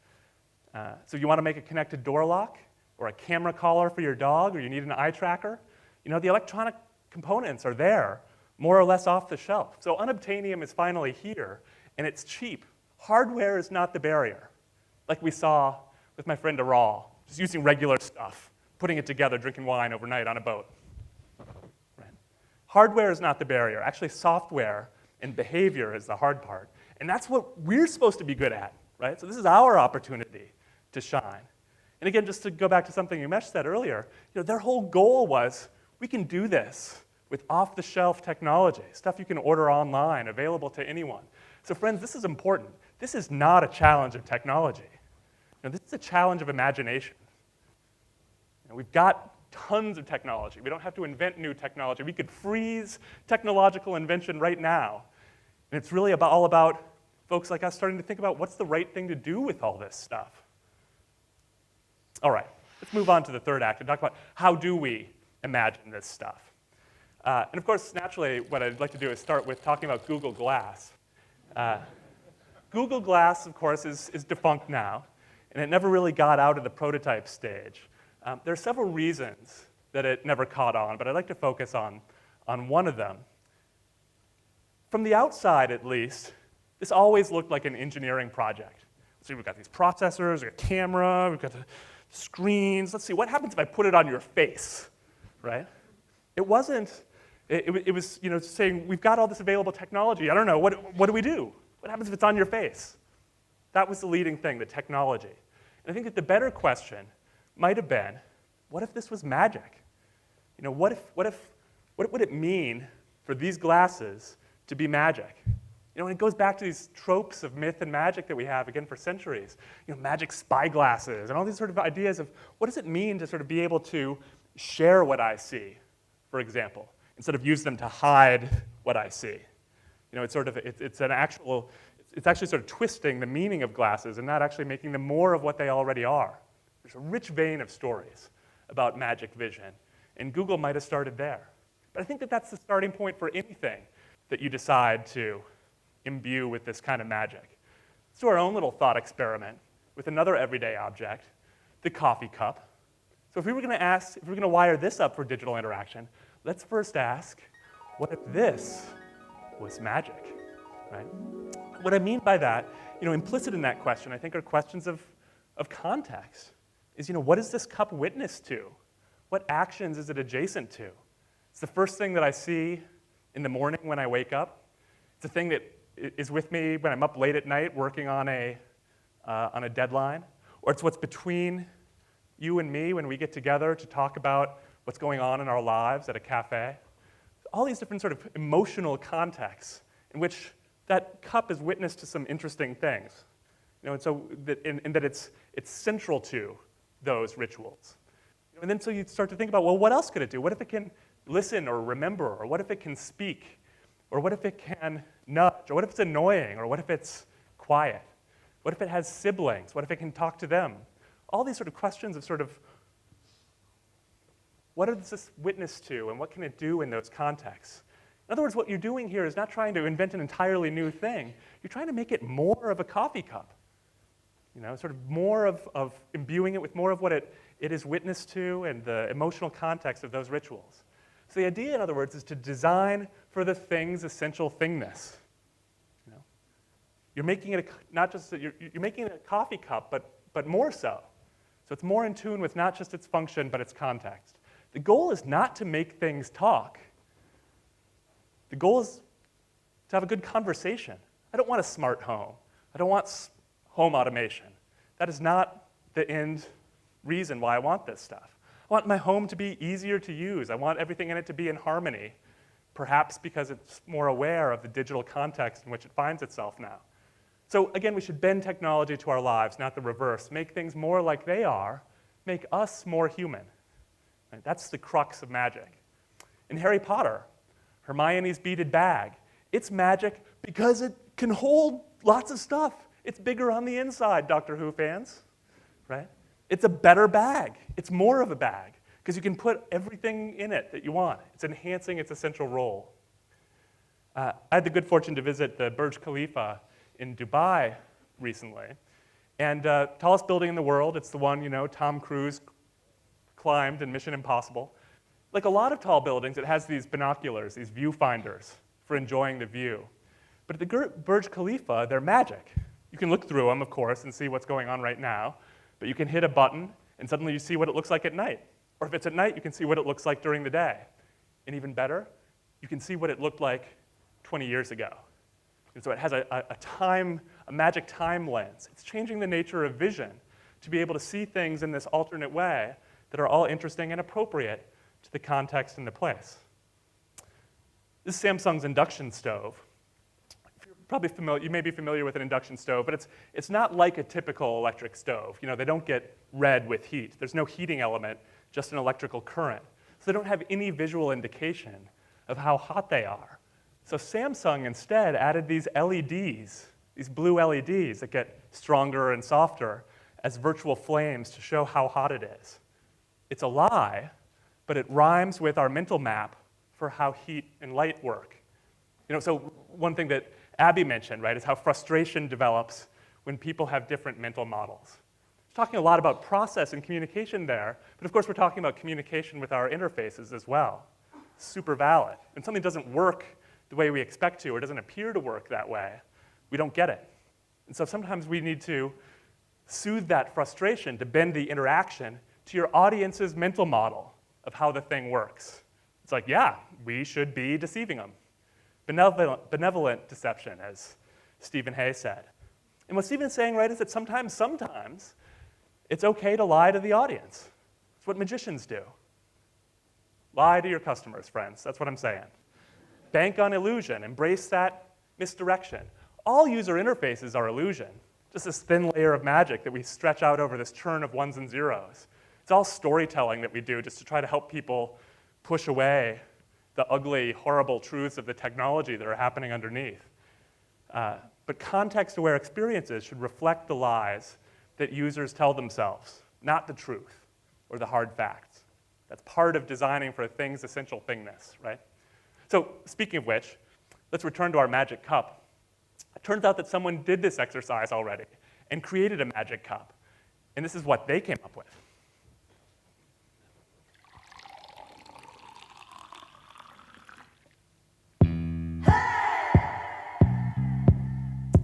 So you want to make a connected door lock, or a camera collar for your dog, or you need an eye tracker, the electronic components are there, more or less off the shelf. So unobtainium is finally here, and it's cheap. Hardware is not the barrier, like we saw with my friend Aral, just using regular stuff, putting it together, drinking wine overnight on a boat. Right. Hardware is not the barrier. Actually, software and behavior is the hard part. And that's what we're supposed to be good at, right? So this is our opportunity to shine. And again, just to go back to something Umesh said earlier, their whole goal was, we can do this with off-the-shelf technology, stuff you can order online, available to anyone. So friends, this is important. This is not a challenge of technology. This is a challenge of imagination. We've got tons of technology. We don't have to invent new technology. We could freeze technological invention right now. And it's really all about folks like us starting to think about what's the right thing to do with all this stuff. All right, let's move on to the third act and talk about how do we imagine this stuff. And of course, naturally, what I'd like to do is start with talking about Google Glass. Google Glass, of course, is defunct now, and it never really got out of the prototype stage. There are several reasons that it never caught on, but I'd like to focus on one of them. From the outside, at least, this always looked like an engineering project. So we've got these processors, we've got camera, we've got the screens. Let's see, what happens if I put it on your face, right? It wasn't, it was saying, we've got all this available technology. I don't know, what do we do? What happens if it's on your face? That was the leading thing, the technology. And I think that the better question might have been, what if this was magic? What would it mean for these glasses to be magic? And it goes back to these tropes of myth and magic that we have, again, for centuries. Magic spyglasses and all these sort of ideas of what does it mean to sort of be able to share what I see, for example, instead of use them to hide what I see. It's actually sort of twisting the meaning of glasses and not actually making them more of what they already are. There's a rich vein of stories about magic vision, and Google might have started there. But I think that that's the starting point for anything that you decide to imbue with this kind of magic. Let's do our own little thought experiment with another everyday object, the coffee cup. So if we were going to wire this up for digital interaction, let's first ask, what if this was magic, right? What I mean by that, implicit in that question, I think, are questions of context. Is, what is this cup witness to? What actions is it adjacent to? It's the first thing that I see in the morning when I wake up. It's a thing that is with me when I'm up late at night working on a deadline. Or it's what's between you and me when we get together to talk about what's going on in our lives at a cafe. All these different sort of emotional contexts in which that cup is witness to some interesting things. And so that it's central to those rituals. And then so you start to think about, well, what else could it do? What if it can listen or remember? Or what if it can speak? Or what if it can nudge? Or what if it's annoying? Or what if it's quiet? What if it has siblings? What if it can talk to them? All these sort of questions of sort of, what does this witness to, and what can it do in those contexts? In other words, what you're doing here is not trying to invent an entirely new thing. You're trying to make it more of a coffee cup. Sort of more of imbuing it with more of what it is witness to and the emotional context of those rituals. So the idea, in other words, is to design for the thing's essential thingness. You're making it you're making it a coffee cup, but more so. So it's more in tune with not just its function, but its context. The goal is not to make things talk. The goal is to have a good conversation. I don't want a smart home. I don't want home automation. That is not the end reason why I want this stuff. I want my home to be easier to use. I want everything in it to be in harmony, perhaps because it's more aware of the digital context in which it finds itself now. So again, we should bend technology to our lives, not the reverse. Make things more like they are, make us more human. Right? That's the crux of magic. In Harry Potter, Hermione's beaded bag, it's magic because it can hold lots of stuff. It's bigger on the inside, Doctor Who fans, right? It's a better bag. It's more of a bag because you can put everything in it that you want. It's enhancing its essential role. I had the good fortune to visit the Burj Khalifa in Dubai recently. And tallest building in the world, it's the one, Tom Cruise climbed in Mission Impossible. Like a lot of tall buildings, it has these binoculars, these viewfinders for enjoying the view. But at the Burj Khalifa, they're magic. You can look through them, of course, and see what's going on right now. But you can hit a button, and suddenly you see what it looks like at night. Or if it's at night, you can see what it looks like during the day. And even better, you can see what it looked like 20 years ago. And so it has a magic time lens. It's changing the nature of vision to be able to see things in this alternate way that are all interesting and appropriate to the context and the place. This is Samsung's induction stove. You're probably familiar, you may be familiar with an induction stove, but it's not like a typical electric stove. They don't get red with heat. There's no heating element, just an electrical current. So they don't have any visual indication of how hot they are. So Samsung instead added these LEDs, these blue LEDs that get stronger and softer as virtual flames to show how hot it is. It's a lie, but it rhymes with our mental map for how heat and light work. So one thing that Abby mentioned, right, is how frustration develops when people have different mental models. We're talking a lot about process and communication there, but of course we're talking about communication with our interfaces as well. Super valid. When something doesn't work the way we expect to, or doesn't appear to work that way, we don't get it. And so sometimes we need to soothe that frustration to bend the interaction to your audience's mental model of how the thing works. It's like, yeah, we should be deceiving them. Benevolent deception, as Stephen Hay said. And what Stephen is saying, right, is that sometimes, it's okay to lie to the audience. It's what magicians do. Lie to your customers, friends. That's what I'm saying. Bank on illusion. Embrace that misdirection. All user interfaces are illusion, just this thin layer of magic that we stretch out over this churn of ones and zeros. It's all storytelling that we do just to try to help people push away the ugly, horrible truths of the technology that are happening underneath. But context-aware experiences should reflect the lies that users tell themselves, not the truth or the hard facts. That's part of designing for a thing's essential thingness, right? So speaking of which, let's return to our magic cup. It turns out that someone did this exercise already and created a magic cup. And this is what they came up with.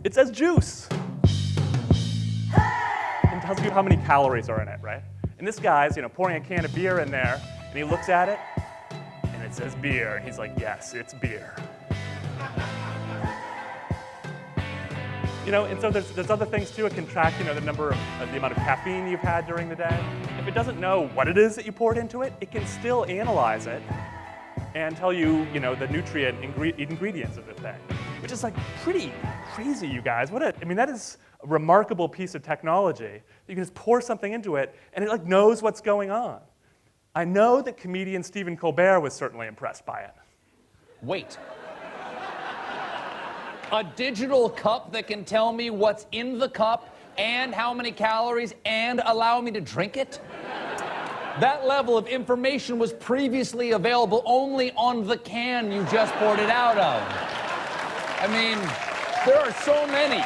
It says juice. And tells you how many calories are in it, right? And this guy's, pouring a can of beer in there, and he looks at it, and it says beer, and he's like, yes, it's beer. And so there's other things too. It can track, the amount of caffeine you've had during the day. If it doesn't know what it is that you poured into it, it can still analyze it and tell you, the nutrient ingredients of the thing, which is like pretty crazy, you guys. That is a remarkable piece of technology. You can just pour something into it, and it knows what's going on. I know that comedian Stephen Colbert was certainly impressed by it. Wait. A digital cup that can tell me what's in the cup and how many calories and allow me to drink it? That level of information was previously available only on the can you just poured it out of. There are so many.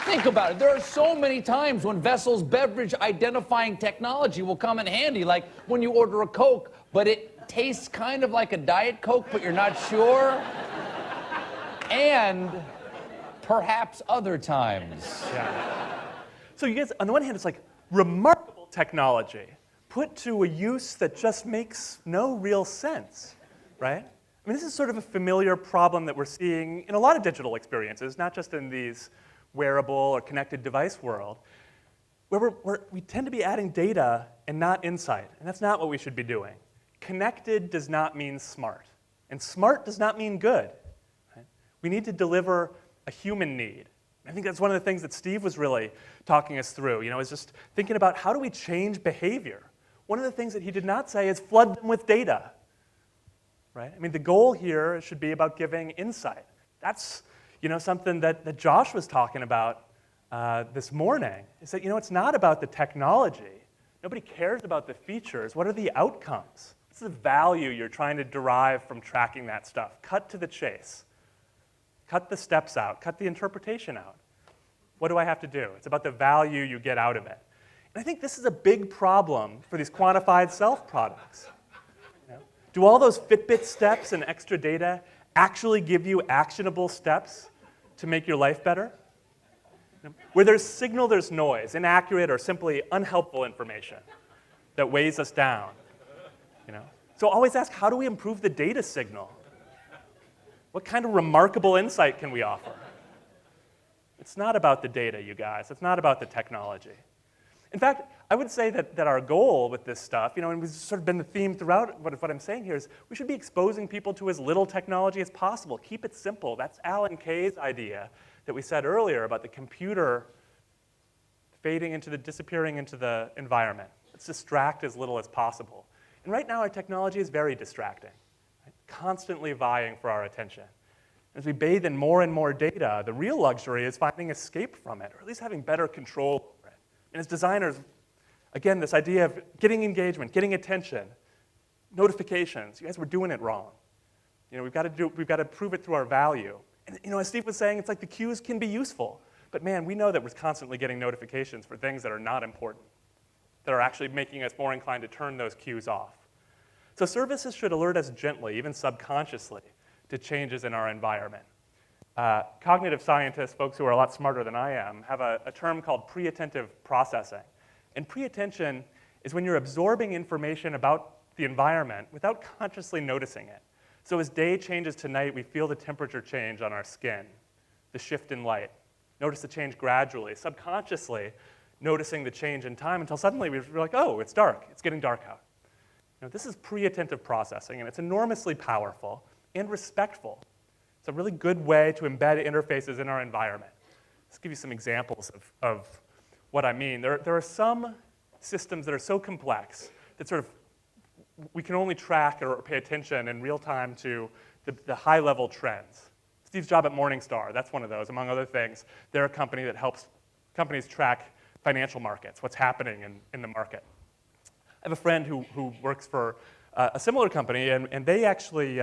Think about it. There are so many times when Vessel's beverage identifying technology will come in handy, like when you order a Coke, but it tastes kind of like a Diet Coke, but you're not sure. And perhaps other times. Yeah. So you guys, on the one hand, it's like remarkable technology put to a use that just makes no real sense, right? This is sort of a familiar problem that we're seeing in a lot of digital experiences, not just in these wearable or connected device world, where we tend to be adding data and not insight, and that's not what we should be doing. Connected does not mean smart, and smart does not mean good. Right? We need to deliver a human need, I think that's one of the things that Steve was really talking us through, is just thinking about how do we change behavior. One of the things that he did not say is flood them with data, right? I mean, the goal here should be about giving insight. That's, something that Josh was talking about this morning, is that, it's not about the technology. Nobody cares about the features. What are the outcomes? What's the value you're trying to derive from tracking that stuff? Cut to the chase. Cut the steps out. Cut the interpretation out. What do I have to do? It's about the value you get out of it. And I think this is a big problem for these quantified self products. Do all those Fitbit steps and extra data actually give you actionable steps to make your life better? Where there's signal, there's noise, inaccurate or simply unhelpful information that weighs us down. So always ask, how do we improve the data signal? What kind of remarkable insight can we offer? It's not about the data, you guys. It's not about the technology. In fact, I would say that our goal with this stuff, and it's sort of been the theme throughout what I'm saying here, is we should be exposing people to as little technology as possible. Keep it simple. That's Alan Kay's idea that we said earlier about the computer disappearing into the environment. Let's distract as little as possible. And right now, our technology is very distracting, right? Constantly vying for our attention. As we bathe in more and more data, the real luxury is finding escape from it, or at least having better control over it. And as designers, again, this idea of getting engagement, getting attention, notifications, you guys were doing it wrong. We've got to prove it through our value. And as Steve was saying, it's like the cues can be useful. But man, we know that we're constantly getting notifications for things that are not important, that are actually making us more inclined to turn those cues off. So services should alert us gently, even subconsciously, to changes in our environment. Cognitive scientists, folks who are a lot smarter than I am, have a term called pre-attentive processing. And pre-attention is when you're absorbing information about the environment without consciously noticing it. So as day changes to night, we feel the temperature change on our skin, the shift in light. Notice the change gradually, subconsciously noticing the change in time until suddenly we're like, oh, it's dark. It's getting dark out. This is pre-attentive processing, and it's enormously powerful and respectful. It's a really good way to embed interfaces in our environment. Let's give you some examples of what I mean. There are some systems that are so complex that sort of we can only track or pay attention in real time to the high-level trends. Steve's job at Morningstar, that's one of those, among other things. They're a company that helps companies track financial markets, what's happening in the market. I have a friend who works for a similar company, and they actually,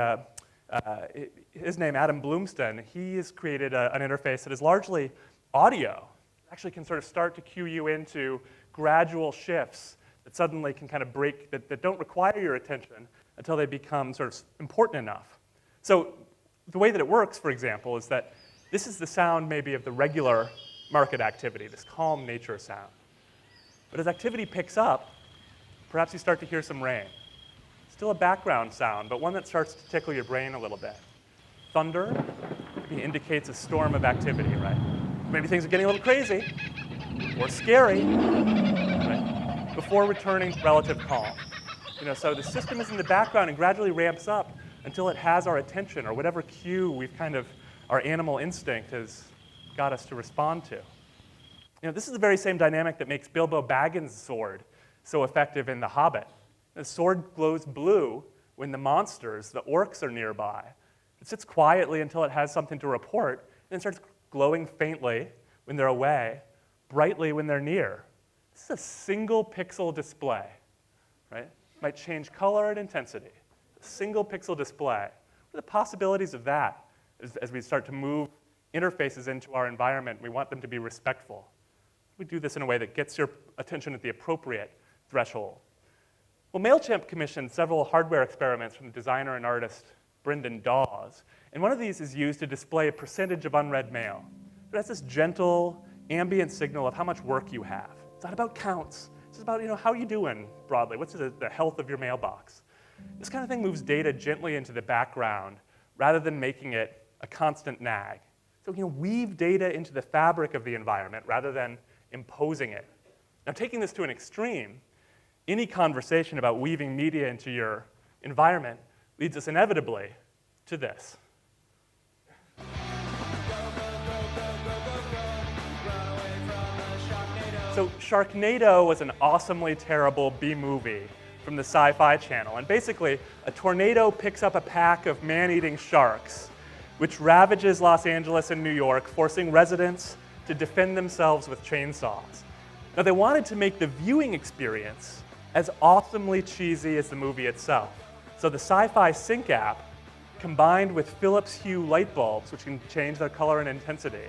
his name, Adam Bloomston, he has created an interface that is largely audio. Actually can sort of start to cue you into gradual shifts that suddenly can kind of break, that don't require your attention until they become sort of important enough. So the way that it works, for example, is that this is the sound maybe of the regular market activity, this calm nature sound. But as activity picks up, perhaps you start to hear some rain. Still a background sound, but one that starts to tickle your brain a little bit. Thunder maybe indicates a storm of activity, right? Maybe things are getting a little crazy or scary, right? Before returning to relative calm. So the system is in the background and gradually ramps up until it has our attention or whatever cue we've our animal instinct has got us to respond to. This is the very same dynamic that makes Bilbo Baggins' sword so effective in The Hobbit. The sword glows blue when the monsters, the orcs, are nearby. It sits quietly until it has something to report, and then starts glowing faintly when they're away, brightly when they're near. This is a single pixel display, right? It might change color and intensity. A single pixel display. What are the possibilities of that as we start to move interfaces into our environment? We want them to be respectful. We do this in a way that gets your attention at the appropriate threshold. Well, MailChimp commissioned several hardware experiments from the designer and artist Brendan Dawes, and one of these is used to display a percentage of unread mail. But that's this gentle, ambient signal of how much work you have. It's not about counts. It's just about, how are you doing broadly? What's the health of your mailbox? This kind of thing moves data gently into the background rather than making it a constant nag. So, weave data into the fabric of the environment rather than imposing it. Now, taking this to an extreme, any conversation about weaving media into your environment leads us inevitably to this. So Sharknado was an awesomely terrible B-movie from the Sci-Fi Channel. And basically, a tornado picks up a pack of man-eating sharks, which ravages Los Angeles and New York, forcing residents to defend themselves with chainsaws. Now, they wanted to make the viewing experience as awesomely cheesy as the movie itself. So the Sci-Fi Sync app, combined with Philips Hue light bulbs, which can change their color and intensity,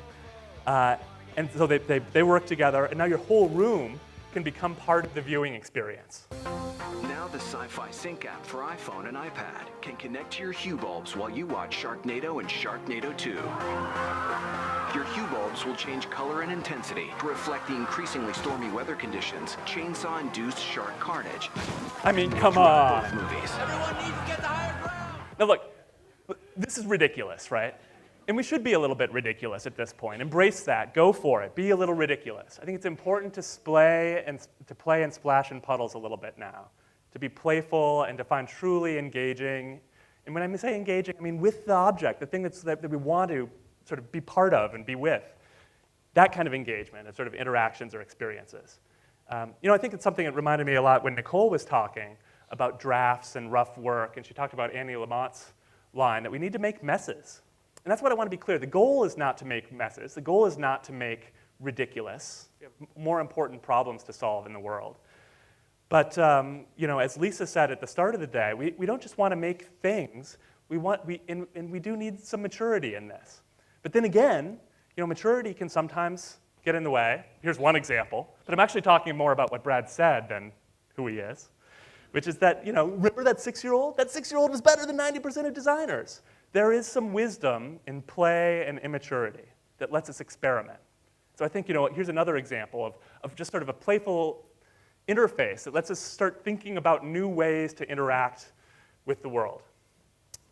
and so they work together, and now your whole room can become part of the viewing experience. Now the Sci-Fi Sync app for iPhone and iPad can connect to your Hue bulbs while you watch Sharknado and Sharknado 2. Your Hue bulbs will change color and intensity to reflect the increasingly stormy weather conditions, chainsaw-induced shark carnage. I mean, come on. Both movies. Everyone needs to get the higher ground. Now look, this is ridiculous, right? And we should be a little bit ridiculous at this point. Embrace that. Go for it. Be a little ridiculous. I think it's important to play and splash in puddles a little bit now, to be playful and to find truly engaging. And when I say engaging, I mean with the object, the thing that we want to sort of be part of and be with. That kind of engagement and sort of interactions or experiences. I think it's something that reminded me a lot when Nicole was talking about drafts and rough work, and she talked about Annie Lamont's line that we need to make messes. And that's what I want to be clear. The goal is not to make messes. The goal is not to make ridiculous. We have more important problems to solve in the world. But as Lisa said at the start of the day, we don't just want to make things. And we do need some maturity in this. But then again, maturity can sometimes get in the way. Here's one example. But I'm actually talking more about what Brad said than who he is, which is that, remember that 6-year-old? That 6-year-old was better than 90% of designers. There is some wisdom in play and immaturity that lets us experiment. So I think, here's another example of just sort of a playful interface that lets us start thinking about new ways to interact with the world.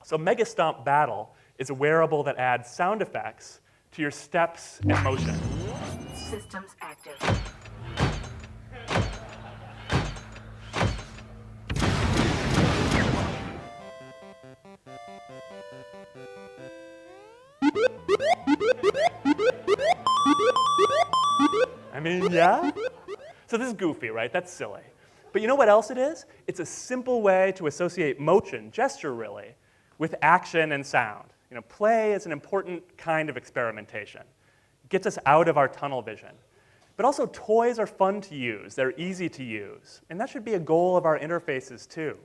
So Mega Stomp Battle is a wearable that adds sound effects to your steps and motion. Systems active. I mean, yeah? So this is goofy, right? That's silly. But you know what else it is? It's a simple way to associate motion, gesture really, with action and sound. Play is an important kind of experimentation. It gets us out of our tunnel vision. But also toys are fun to use. They're easy to use. And that should be a goal of our interfaces too.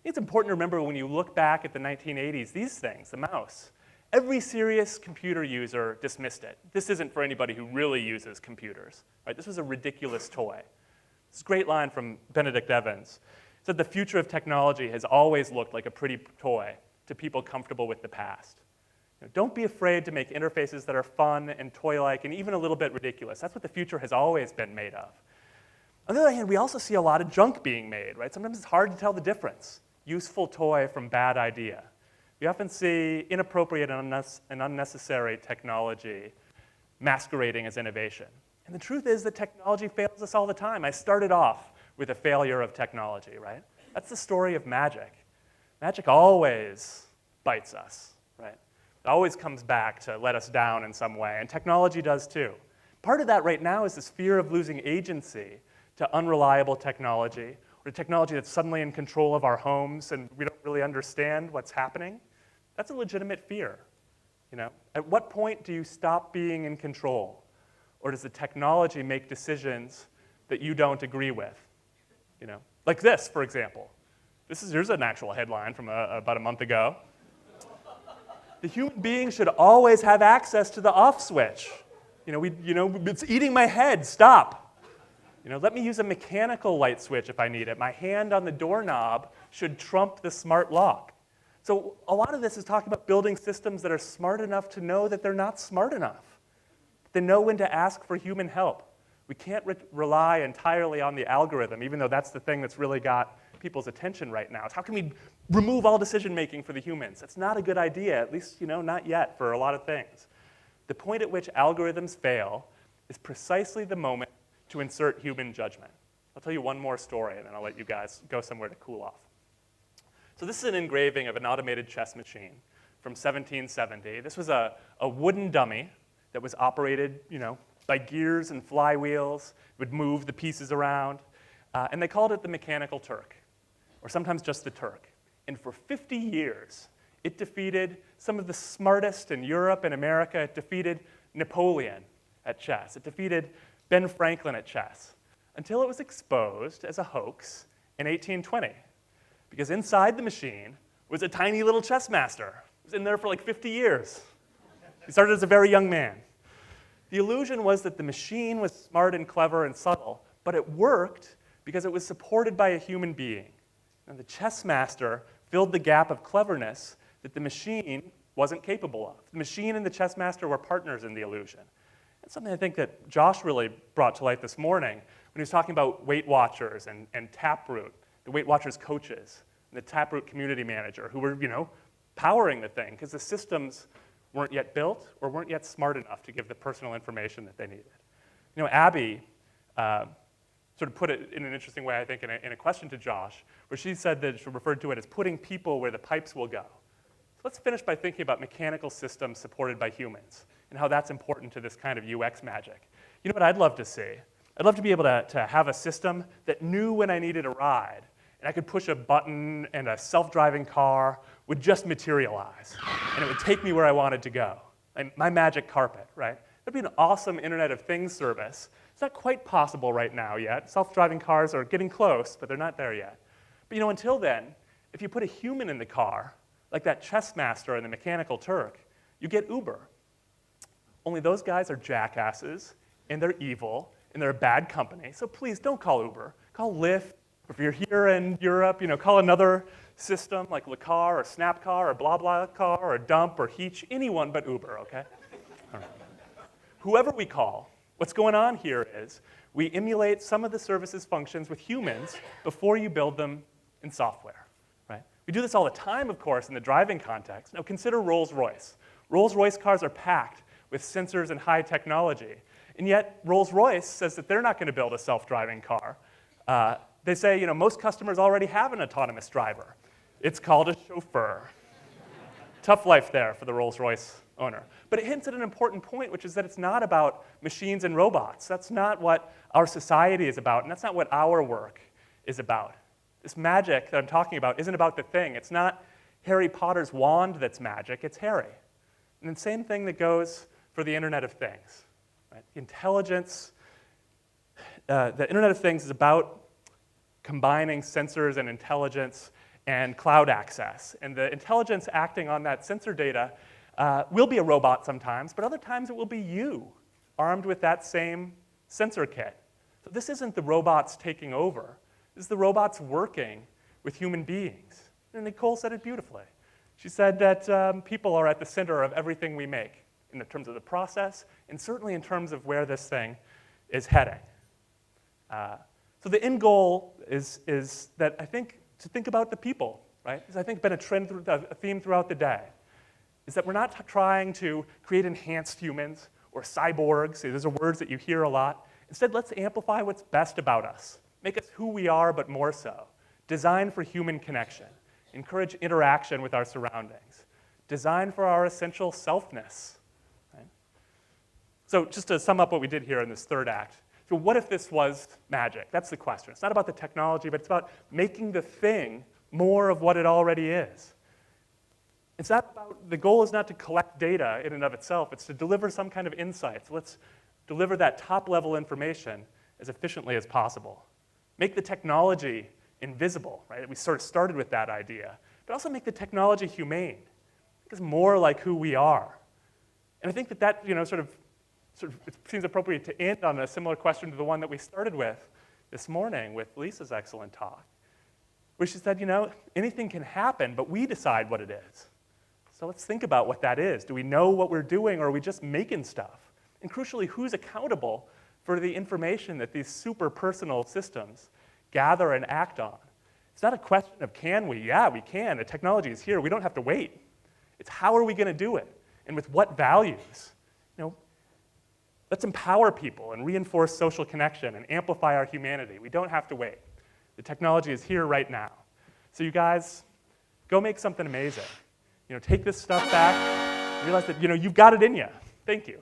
It's important to remember when you look back at the 1980s, these things, the mouse, every serious computer user dismissed it. This isn't for anybody who really uses computers. Right? This was a ridiculous toy. This is a great line from Benedict Evans. It said, "The future of technology has always looked like a pretty toy to people comfortable with the past." Don't be afraid to make interfaces that are fun and toy-like and even a little bit ridiculous. That's what the future has always been made of. On the other hand, we also see a lot of junk being made, right? Sometimes it's hard to tell the difference. Useful toy from bad idea. We often see inappropriate and unnecessary technology masquerading as innovation. And the truth is that technology fails us all the time. I started off with a failure of technology, right? That's the story of magic. Magic always bites us, right? It always comes back to let us down in some way, and technology does too. Part of that right now is this fear of losing agency to unreliable technology, or technology that's suddenly in control of our homes and we don't really understand what's happening. That's a legitimate fear. At what point do you stop being in control? Or does the technology make decisions that you don't agree with? Like this, for example. Here's an actual headline from about a month ago. The human being should always have access to the off switch. It's eating my head, stop. Let me use a mechanical light switch if I need it. My hand on the doorknob should trump the smart lock. So a lot of this is talking about building systems that are smart enough to know that they're not smart enough. They know when to ask for human help. We can't rely entirely on the algorithm, even though that's the thing that's really got people's attention right now. It's how can we remove all decision-making for the humans? That's not a good idea, at least not yet for a lot of things. The point at which algorithms fail is precisely the moment to insert human judgment. I'll tell you one more story, and then I'll let you guys go somewhere to cool off. So this is an engraving of an automated chess machine from 1770. This was a wooden dummy that was operated, by gears and flywheels. It would move the pieces around. And they called it the Mechanical Turk, or sometimes just the Turk. And for 50 years, it defeated some of the smartest in Europe and America. It defeated Napoleon at chess. It defeated Ben Franklin at chess, until it was exposed as a hoax in 1820. Because inside the machine was a tiny little chess master. It was in there for like 50 years. He started as a very young man. The illusion was that the machine was smart and clever and subtle, but it worked because it was supported by a human being. And the chess master filled the gap of cleverness that the machine wasn't capable of. The machine and the chess master were partners in the illusion. And something I think that Josh really brought to light this morning when he was talking about Weight Watchers and Taproot, the Weight Watchers coaches, and the Taproot community manager who were, powering the thing because the systems weren't yet built or weren't yet smart enough to give the personal information that they needed. Abby sort of put it in an interesting way, I think, in a question to Josh, where she said that she referred to it as putting people where the pipes will go. So let's finish by thinking about mechanical systems supported by humans and how that's important to this kind of UX magic. You know what I'd love to see? I'd love to be able to have a system that knew when I needed a ride, and I could push a button and a self-driving car would just materialize, and it would take me where I wanted to go. My magic carpet, right? That'd be an awesome Internet of Things service. It's not quite possible right now yet. Self-driving cars are getting close, but they're not there yet. But until then, if you put a human in the car, like that chess master in the Mechanical Turk, you get Uber. Only those guys are jackasses, and they're evil, and they're a bad company. So please don't call Uber. Call Lyft. If you're here in Europe, call another system like Lacar or Snapcar or BlaBlaCar or Dump or Heech, anyone but Uber, okay? All right. Whoever we call, what's going on here is we emulate some of the services functions with humans before you build them in software, right? We do this all the time, of course, in the driving context. Now consider Rolls-Royce. Rolls-Royce cars are packed with sensors and high technology, and yet Rolls-Royce says that they're not going to build a self-driving car. They say, most customers already have an autonomous driver. It's called a chauffeur. Tough life there for the Rolls-Royce owner. But it hints at an important point, which is that it's not about machines and robots. That's not what our society is about, and that's not what our work is about. This magic that I'm talking about isn't about the thing. It's not Harry Potter's wand that's magic, it's Harry. And the same thing that goes for the Internet of Things. Right? Intelligence, the Internet of Things is about combining sensors and intelligence and cloud access. And the intelligence acting on that sensor data will be a robot sometimes, but other times it will be you, armed with that same sensor kit. So this isn't the robots taking over. This is the robots working with human beings. And Nicole said it beautifully. She said that people are at the center of everything we make in terms of the process, and certainly in terms of where this thing is heading. So the end goal is that I think to think about the people, right? It's I think been a theme throughout the day, is that we're not trying to create enhanced humans or cyborgs. Those are words that you hear a lot. Instead, let's amplify what's best about us. Make us who we are, but more so. Design for human connection. Encourage interaction with our surroundings. Design for our essential selfness. Right? So just to sum up what we did here in this third act, so what if this was magic? That's the question. It's not about the technology, but it's about making the thing more of what it already is. It's not about, the goal is not to collect data in and of itself. It's to deliver some kind of insights. Let's deliver that top-level information as efficiently as possible. Make the technology invisible, right? We sort of started with that idea. But also make the technology humane. Make us more like who we are. And I think that sort of it seems appropriate to end on a similar question to the one that we started with this morning with Lisa's excellent talk, where she said, anything can happen, but we decide what it is. So let's think about what that is. Do we know what we're doing, or are we just making stuff? And crucially, who's accountable for the information that these super personal systems gather and act on? It's not a question of can we? Yeah, we can. The technology is here. We don't have to wait. It's how are we going to do it, and with what values? Let's empower people and reinforce social connection and amplify our humanity. We don't have to wait. The technology is here right now. So you guys, go make something amazing. Take this stuff back. Realize that you've got it in you. Thank you.